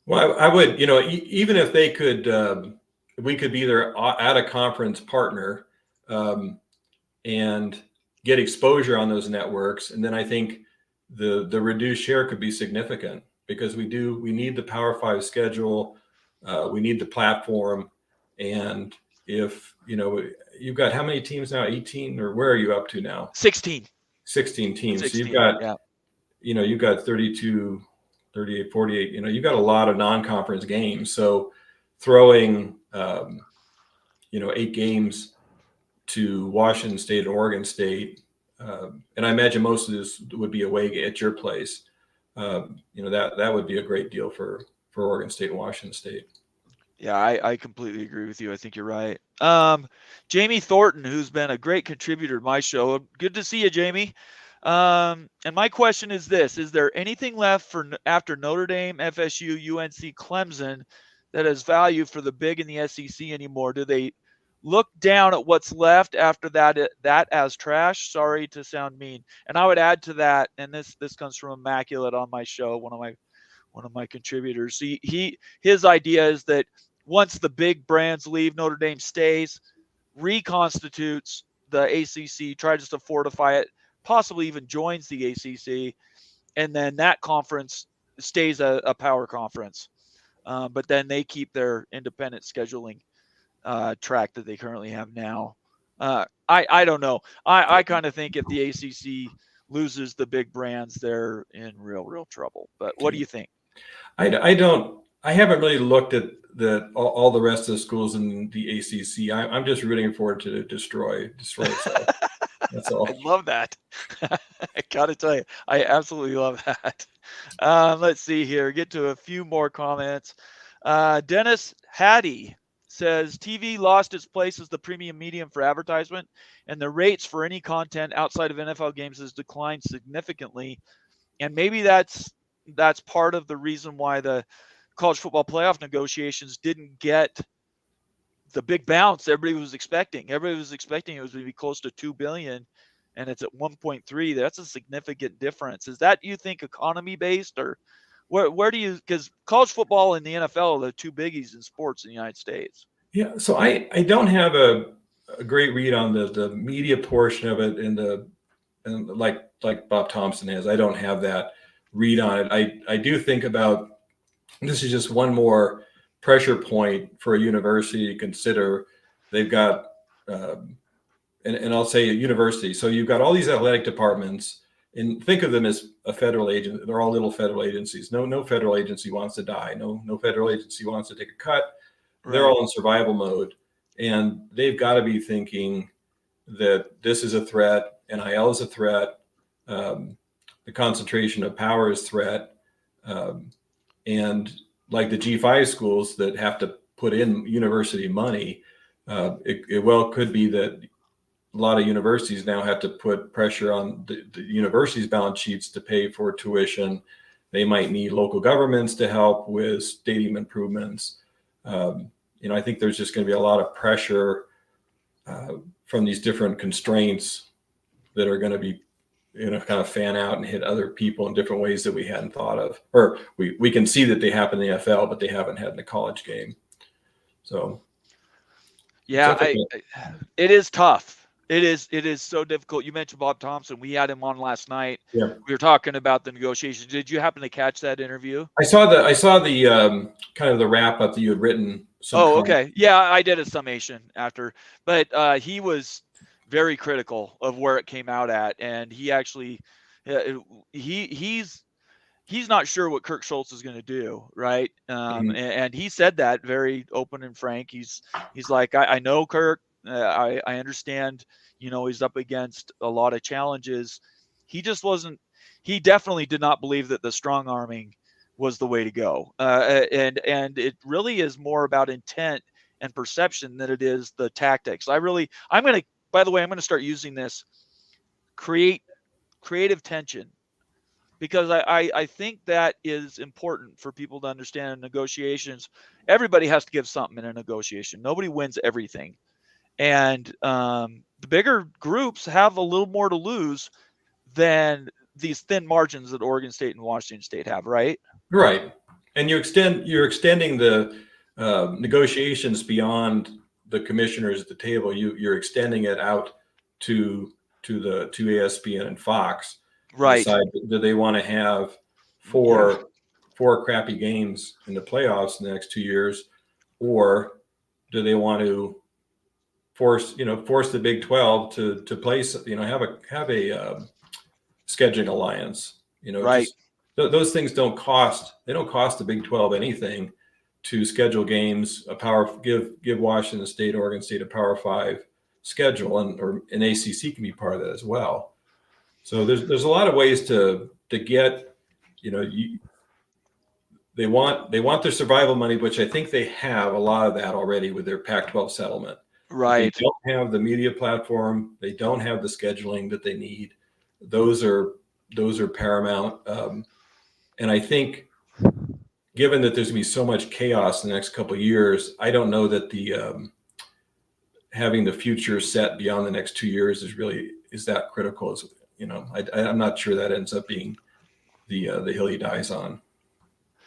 Well, I would, even if they could, we could be their at a conference partner and get exposure on those networks. And then I think the reduced share could be significant, because we need the Power 5 schedule, we need the platform, and if you've got how many teams now? 18, or where are you up to now? 16. 16 teams. 16, so you've got yeah. You've got 32, 38, 48. You've got a lot of non-conference games. So throwing 8 games to Washington State and Oregon State, and I imagine most of this would be away at your place. That would be a great deal for Oregon State and Washington State. Yeah, I completely agree with you. I think you're right. Jamie Thornton, who's been a great contributor to my show. Good to see you, Jamie. And my question is this: is there anything left after Notre Dame, FSU, UNC, Clemson that has value for the big in the SEC anymore? Do they look down at what's left after that as trash? Sorry to sound mean. And I would add to that, and this comes from Immaculate on my show, one of my contributors. His idea is that once the big brands leave, Notre Dame stays, reconstitutes the ACC, tries to fortify it, possibly even joins the ACC, and then that conference stays a power conference. But then they keep their independent scheduling track that they currently have now. I don't know. I kind of think if the ACC loses the big brands, they're in real trouble. But what do you think? I haven't really looked at all the rest of the schools in the ACC. I'm just rooting for it to destroy itself. That's all. I love that. I gotta tell you, I absolutely love that. Let's see here. Get to a few more comments. Dennis Hattie says TV lost its place as the premium medium for advertisement, and the rates for any content outside of NFL games has declined significantly. And maybe that's part of the reason why the college football playoff negotiations didn't get the big bounce everybody was expecting. Everybody was expecting it was going to be close to $2 billion, and it's at 1.3. That's a significant difference. Is that, you think, economy based, or where do you, because college football and the NFL are the two biggies in sports in the United States? Yeah, so I don't have a great read on the media portion of it, and like Bob Thompson has. I don't have that read on it. I do think about, this is just one more pressure point for a university to consider. They've got, and I'll say a university. So you've got all these athletic departments, and think of them as a federal agent. They're all little federal agencies. No federal agency wants to die. No federal agency wants to take a cut. Right. They're all in survival mode, and they've got to be thinking that this is a threat. NIL is a threat. The concentration of power is a threat. And like the G5 schools that have to put in university money, it well could be that a lot of universities now have to put pressure on the university's balance sheets to pay for tuition. They might need local governments to help with stadium improvements. I think there's just going to be a lot of pressure from these different constraints that are going to be, kind of fan out and hit other people in different ways that we hadn't thought of, or we can see that they happen in the NFL, but they haven't had in the college game. So, yeah, it is tough. It is so difficult. You mentioned Bob Thompson. We had him on last night. Yeah, we were talking about the negotiations. Did you happen to catch that interview? I saw the kind of the wrap up that you had written. Okay. Yeah, I did a summation after, but he was very critical of where it came out at, and he actually he's not sure what Kirk Shultz is going to do, right? And he said that very open and frank. He's like, I know Kirk. I understand. He's up against a lot of challenges. He definitely did not believe that the strong arming was the way to go. And it really is more about intent and perception than it is the tactics. By the way, I'm going to start using this creative tension, because I think that is important for people to understand in negotiations. Everybody has to give something in a negotiation. Nobody wins everything. And the bigger groups have a little more to lose than these thin margins that Oregon State and Washington State have, right? Right. And you're extending the negotiations beyond the commissioners at the table. You're extending it out to ESPN and Fox. Right. decide, do they want to have four crappy games in the playoffs in the next 2 years, or do they want to force the Big 12 to place, have a scheduling alliance, Right. just those things don't cost the Big 12 anything to schedule games, give Washington State, Oregon State a Power 5 schedule, and an ACC can be part of that as well. So there's a lot of ways to get, they want their survival money, which I think they have a lot of that already with their Pac-12 settlement. Right. But they don't have the media platform. They don't have the scheduling that they need. Those are paramount. And I think, given that there's going to be so much chaos in the next couple of years, I don't know that the having the future set beyond the next 2 years is that critical. As I'm not sure that ends up being the hill he dies on.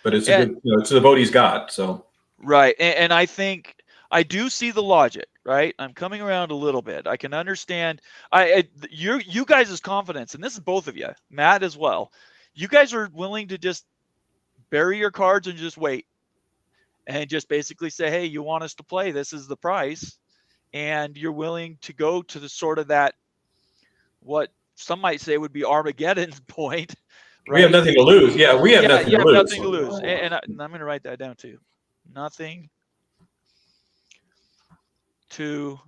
But it's it's the vote he's got. So right, and I think I do see the logic. Right, I'm coming around a little bit. I can understand. You guys' confidence, and this is both of you, Matt as well. You guys are willing to just bury your cards and just wait, and just basically say, "Hey, you want us to play? This is the price," and you're willing to go to the sort of that, what some might say would be Armageddon point. Right? We have nothing to lose. Yeah, we have nothing to lose. Nothing to lose. And I'm going to write that down too. Nothing to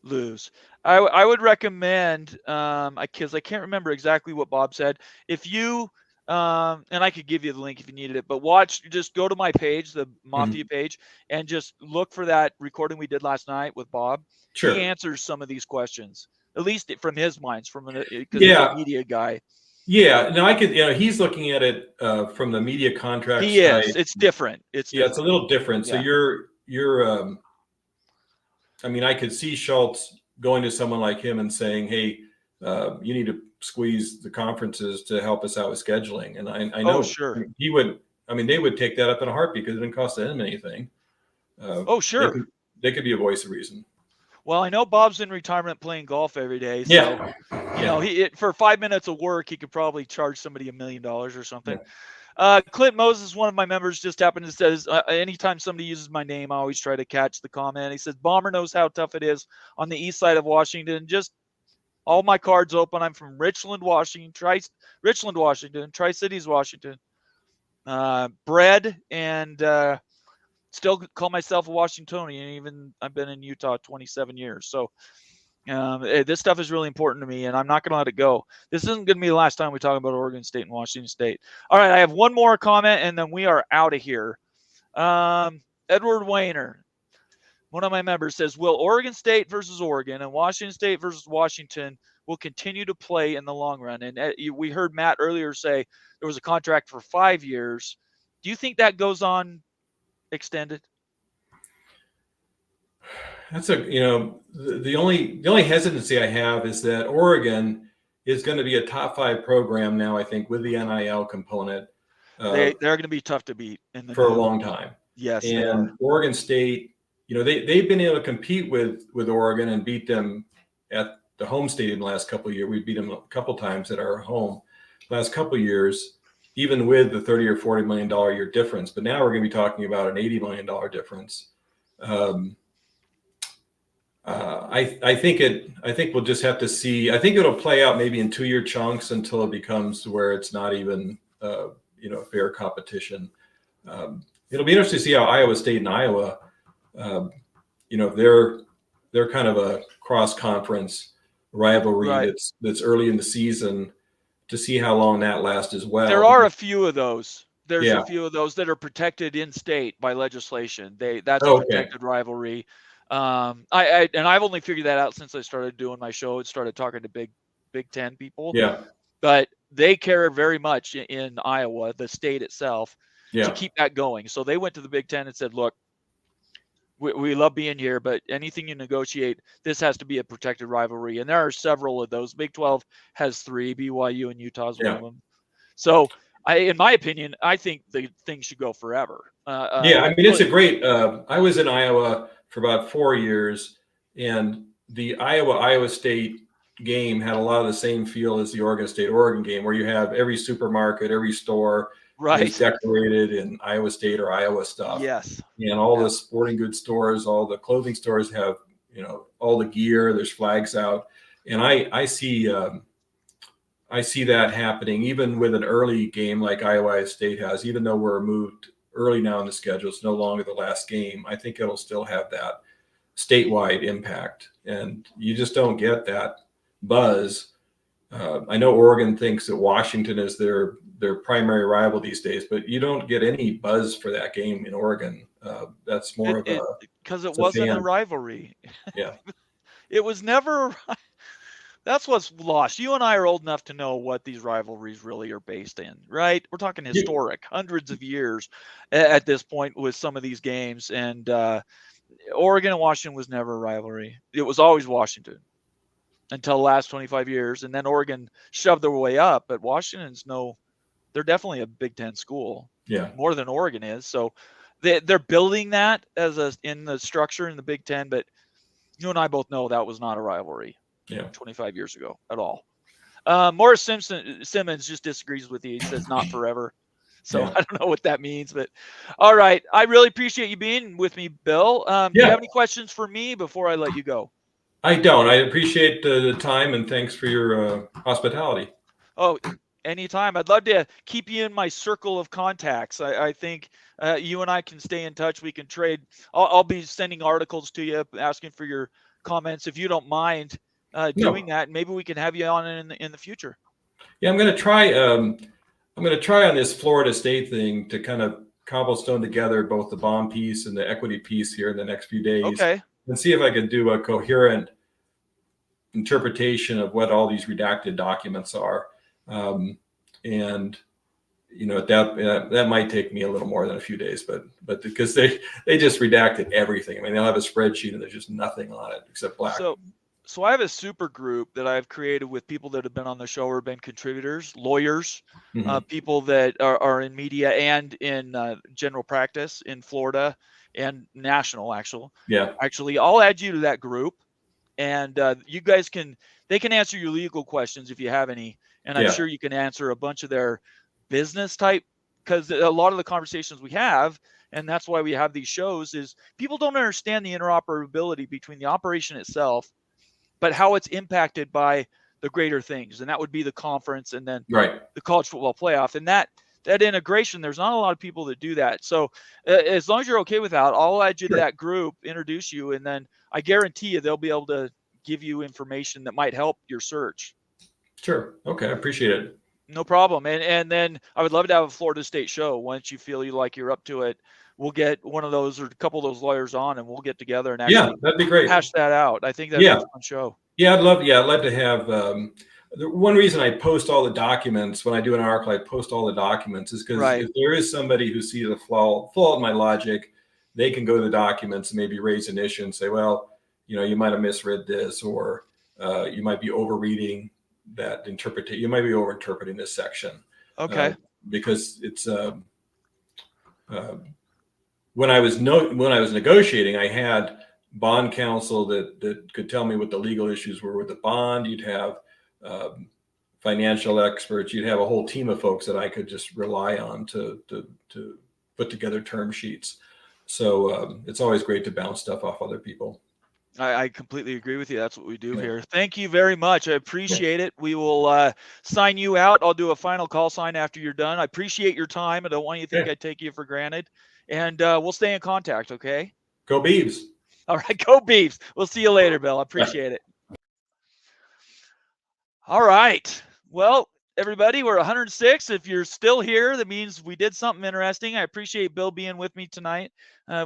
lose. I would recommend, because I can't remember exactly what Bob said. If you, and I could give you the link if you needed it, but just go to my page, the Mafia page, and just look for that recording we did last night with Bob. Sure. He answers some of these questions, at least from his minds, because he's a media guy. Yeah, no, I could. He's looking at it from the media contract He side. is. It's different. It's a little different. So you're. I mean, I could see Shultz going to someone like him and saying, "Hey, you need to squeeze the conferences to help us out with scheduling." And I know he would. I mean, they would take that up in a heartbeat because it didn't cost them anything. Sure. They could be a voice of reason. Well, I know Bob's in retirement playing golf every day. So, for 5 minutes of work, he could probably charge somebody $1 million or something. Yeah. Clint Moses, one of my members, just happened to says, anytime somebody uses my name, I always try to catch the comment. He says, Bomber knows how tough it is on the east side of Washington. Just all my cards open. I'm from Richland, Washington, Tri-Cities, Washington. Bred and still call myself a Washingtonian, even I've been in Utah 27 years. So this stuff is really important to me, and I'm not going to let it go. This isn't going to be the last time we talk about Oregon State and Washington State. All right, I have one more comment, and then we are out of here. Edward Wayner, one of my members, says, will Oregon State versus Oregon and Washington State versus Washington will continue to play in the long run? And we heard Matt earlier say there was a contract for 5 years. Do you think that goes on extended? That's the only hesitancy I have is that Oregon is going to be a top 5 program now, I think, with the NIL component. They're going to be tough to beat for a long time. Yes. And Oregon State, they've been able to compete with Oregon and beat them at the home stadium the last couple of years. We beat them a couple times at our home last couple of years, even with the $30 or $40 million a year difference. But now we're going to be talking about an $80 million difference. I think we'll just have to see. I think it'll play out maybe in 2-year chunks until it becomes where it's not even fair competition. It'll be interesting to see how Iowa State and Iowa, they're kind of a cross-conference rivalry that's early in the season, to see how long that lasts as well. There are a few of those. There's a few of those that are protected in state by legislation. That's a protected rivalry. I've only figured that out since I started doing my show and started talking to Big Ten people. Yeah. But they care very much in Iowa, the state itself, to keep that going. So they went to the Big Ten and said, look, we love being here, but anything you negotiate, this has to be a protected rivalry. And there are several of those. Big 12 has 3, BYU and Utah is one of them. So in my opinion, I think the thing should go forever. I mean, it's a great, I was in Iowa for about 4 years, and the Iowa State game had a lot of the same feel as the Oregon State-Oregon game, where you have every supermarket, every store is decorated in Iowa State or Iowa stuff. Yes. And all the sporting goods stores, all the clothing stores have, all the gear, there's flags out. And I see that happening even with an early game like Iowa State has, even though we're moved early now in the schedule, it's no longer the last game. I think it'll still have that statewide impact. And you just don't get that buzz. I know Oregon thinks that Washington is their primary rival these days, but you don't get any buzz for that game in Oregon. That's more because it wasn't a rivalry. Yeah. It was never. That's what's lost. You and I are old enough to know what these rivalries really are based in, right? We're talking historic, hundreds of years at this point with some of these games. And Oregon and Washington was never a rivalry. It was always Washington until the last 25 years. And then Oregon shoved their way up. But Washington's they're definitely a Big Ten school. Yeah. More than Oregon is. So they're building that in the structure in the Big Ten. But you and I both know that was not a rivalry. 25 years ago at all. Morris Simmons just disagrees with you. He says not forever. So I don't know what that means, but all right. I really appreciate you being with me, Bill. Do you have any questions for me before I let you go? I don't. I appreciate the time and thanks for your hospitality. Oh, anytime. I'd love to keep you in my circle of contacts. I think you and I can stay in touch. We can trade. I'll be sending articles to you, asking for your comments if you don't mind. Doing that, maybe we can have you on in the future. Yeah, I'm going to try. I'm going to try on this Florida State thing to kind of cobblestone together both the bond piece and the equity piece here in the next few days. Okay. And see if I can do a coherent interpretation of what all these redacted documents are. And that might take me a little more than a few days, but because they just redacted everything. I mean, they'll have a spreadsheet and there's just nothing on it except black. So I have a super group that I've created with people that have been on the show or been contributors, lawyers, people that are in media and in general practice in Florida and national, Actually, I'll add you to that group, and you guys they can answer your legal questions if you have any, and I'm sure you can answer a bunch of their business type, because a lot of the conversations we have, and that's why we have these shows, is people don't understand the interoperability between the operation itself, but how it's impacted by the greater things. And that would be the conference and then the college football playoff. And that integration, there's not a lot of people that do that. So as long as you're okay with that, I'll add you to that group, introduce you, and then I guarantee you they'll be able to give you information that might help your search. Sure. Okay. I appreciate it. No problem. And then I would love to have a Florida State show. Once you feel like you're up to it, we'll get one of those or a couple of those lawyers on, and we'll get together and actually that'd be great. Hash that out. I think that'd be a fun show. Yeah, I'd love to have. The one reason I post all the documents when I do an article, I post all the documents is because if there is somebody who sees a flaw in my logic, they can go to the documents and maybe raise an issue and say, well, you might have misread this, or you might be overreading that interpretation. You might be overinterpreting this section. Okay. Because it's when I was negotiating, I had bond counsel that could tell me what the legal issues were with the bond. You'd have financial experts. You'd have a whole team of folks that I could just rely on to put together term sheets. So it's always great to bounce stuff off other people. I completely agree with you. That's what we do here. Thank you very much. I appreciate it. We will sign you out. I'll do a final call sign after you're done. I appreciate your time. I don't want you to think I take you for granted. And we'll stay in contact, okay? Go Beavs. All right, go Beavs. We'll see you later, Bill. I appreciate it. All right. Well, everybody, we're 106. If you're still here, that means we did something interesting. I appreciate Bill being with me tonight.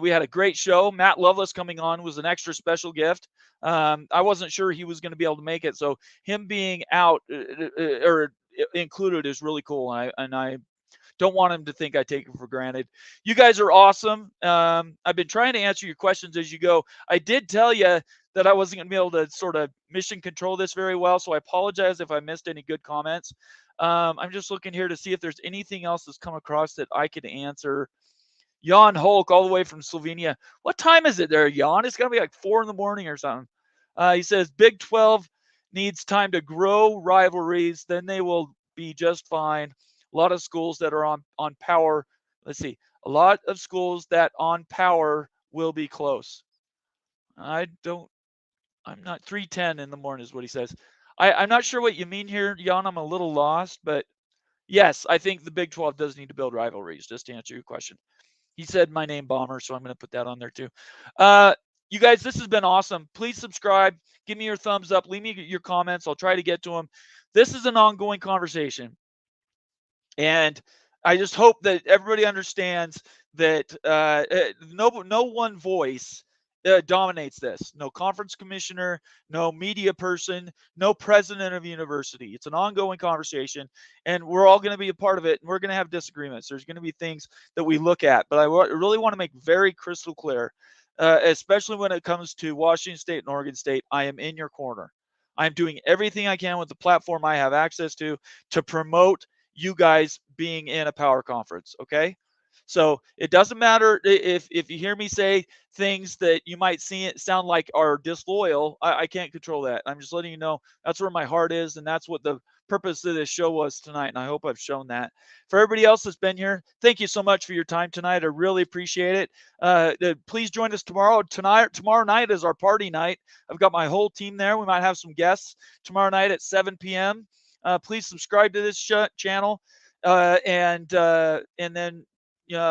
We had a great show. Matt Lovelace coming on was an extra special gift. I wasn't sure he was going to be able to make it, so him being out or included is really cool, and I don't want him to think I take it for granted. You guys are awesome. I've been trying to answer your questions as you go. I did tell you that I wasn't going to be able to sort of mission control this very well, so I apologize if I missed any good comments. I'm just looking here to see if there's anything else that's come across that I could answer. Jan Hulk, all the way from Slovenia. What time is it there, Jan? It's going to be like 4 in the morning or something. He says, Big 12 needs time to grow rivalries, then they will be just fine. A lot of schools that are on power, let's see, a lot of schools that on power will be close. I'm not 3:10 in the morning is what he says. I'm not sure what you mean here, Jan. I'm a little lost, but yes, I think the Big 12 does need to build rivalries, just to answer your question. He said my name, Bomber, so I'm going to put that on there too. You guys, this has been awesome. Please subscribe. Give me your thumbs up. Leave me your comments. I'll try to get to them. This is an ongoing conversation. And I just hope that everybody understands that no one voice dominates this. No conference commissioner, no media person, no president of university. It's an ongoing conversation, and we're all going to be a part of it, and we're going to have disagreements. There's going to be things that we look at, but I really want to make very crystal clear, especially when it comes to Washington State and Oregon State, I am in your corner. I'm doing everything I can with the platform I have access to promote you guys being in a power conference. Okay. So it doesn't matter if you hear me say things that you might see it sound like are disloyal. I can't control that. I'm just letting you know that's where my heart is, and that's what the purpose of this show was tonight. And I hope I've shown that. For everybody else that's been here, thank you so much for your time tonight. I really appreciate it. Please join us tomorrow. Tomorrow night is our party night. I've got my whole team there. We might have some guests tomorrow night at 7 p.m. Please subscribe to this channel, and then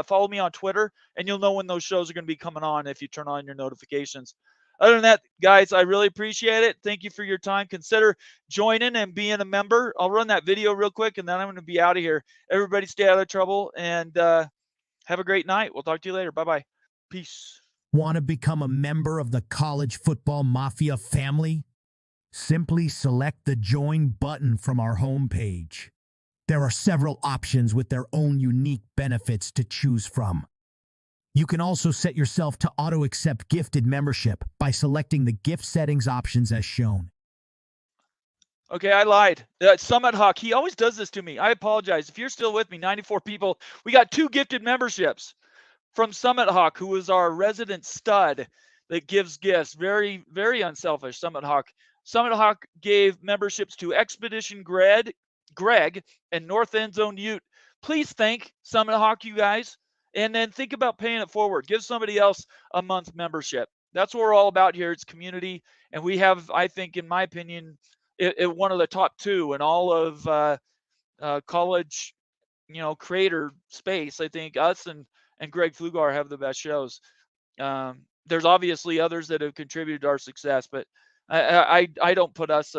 follow me on Twitter, and you'll know when those shows are going to be coming on if you turn on your notifications. Other than that, guys, I really appreciate it. Thank you for your time. Consider joining and being a member. I'll run that video real quick, and then I'm going to be out of here. Everybody stay out of trouble, and have a great night. We'll talk to you later. Bye-bye. Peace. Want to become a member of the College Football Mafia family? Simply select the Join button from our homepage. There are several options with their own unique benefits to choose from. You can also set yourself to auto-accept gifted membership by selecting the gift settings options as shown. Okay, I lied. Summit Hawk, he always does this to me. I apologize. If you're still with me, 94 people, we got 2 gifted memberships from Summit Hawk, who is our resident stud that gives gifts. Very, very unselfish, Summit Hawk. Summit Hawk gave memberships to Expedition Greg, and North End Zone Ute. Please thank Summit Hawk, you guys, and then think about paying it forward. Give somebody else a month membership. That's what we're all about here. It's community, and we have, I think, in my opinion, one of the top 2 in all of college, creator space. I think us and Greg Flugar have the best shows. There's obviously others that have contributed to our success, but I don't put us.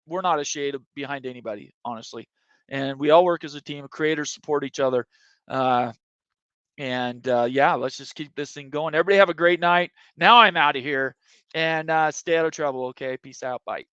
We're not a shade behind anybody, honestly. And we all work as a team. Creators support each other. Yeah, let's just keep this thing going. Everybody have a great night. Now I'm out of here, and stay out of trouble. Okay, peace out. Bye.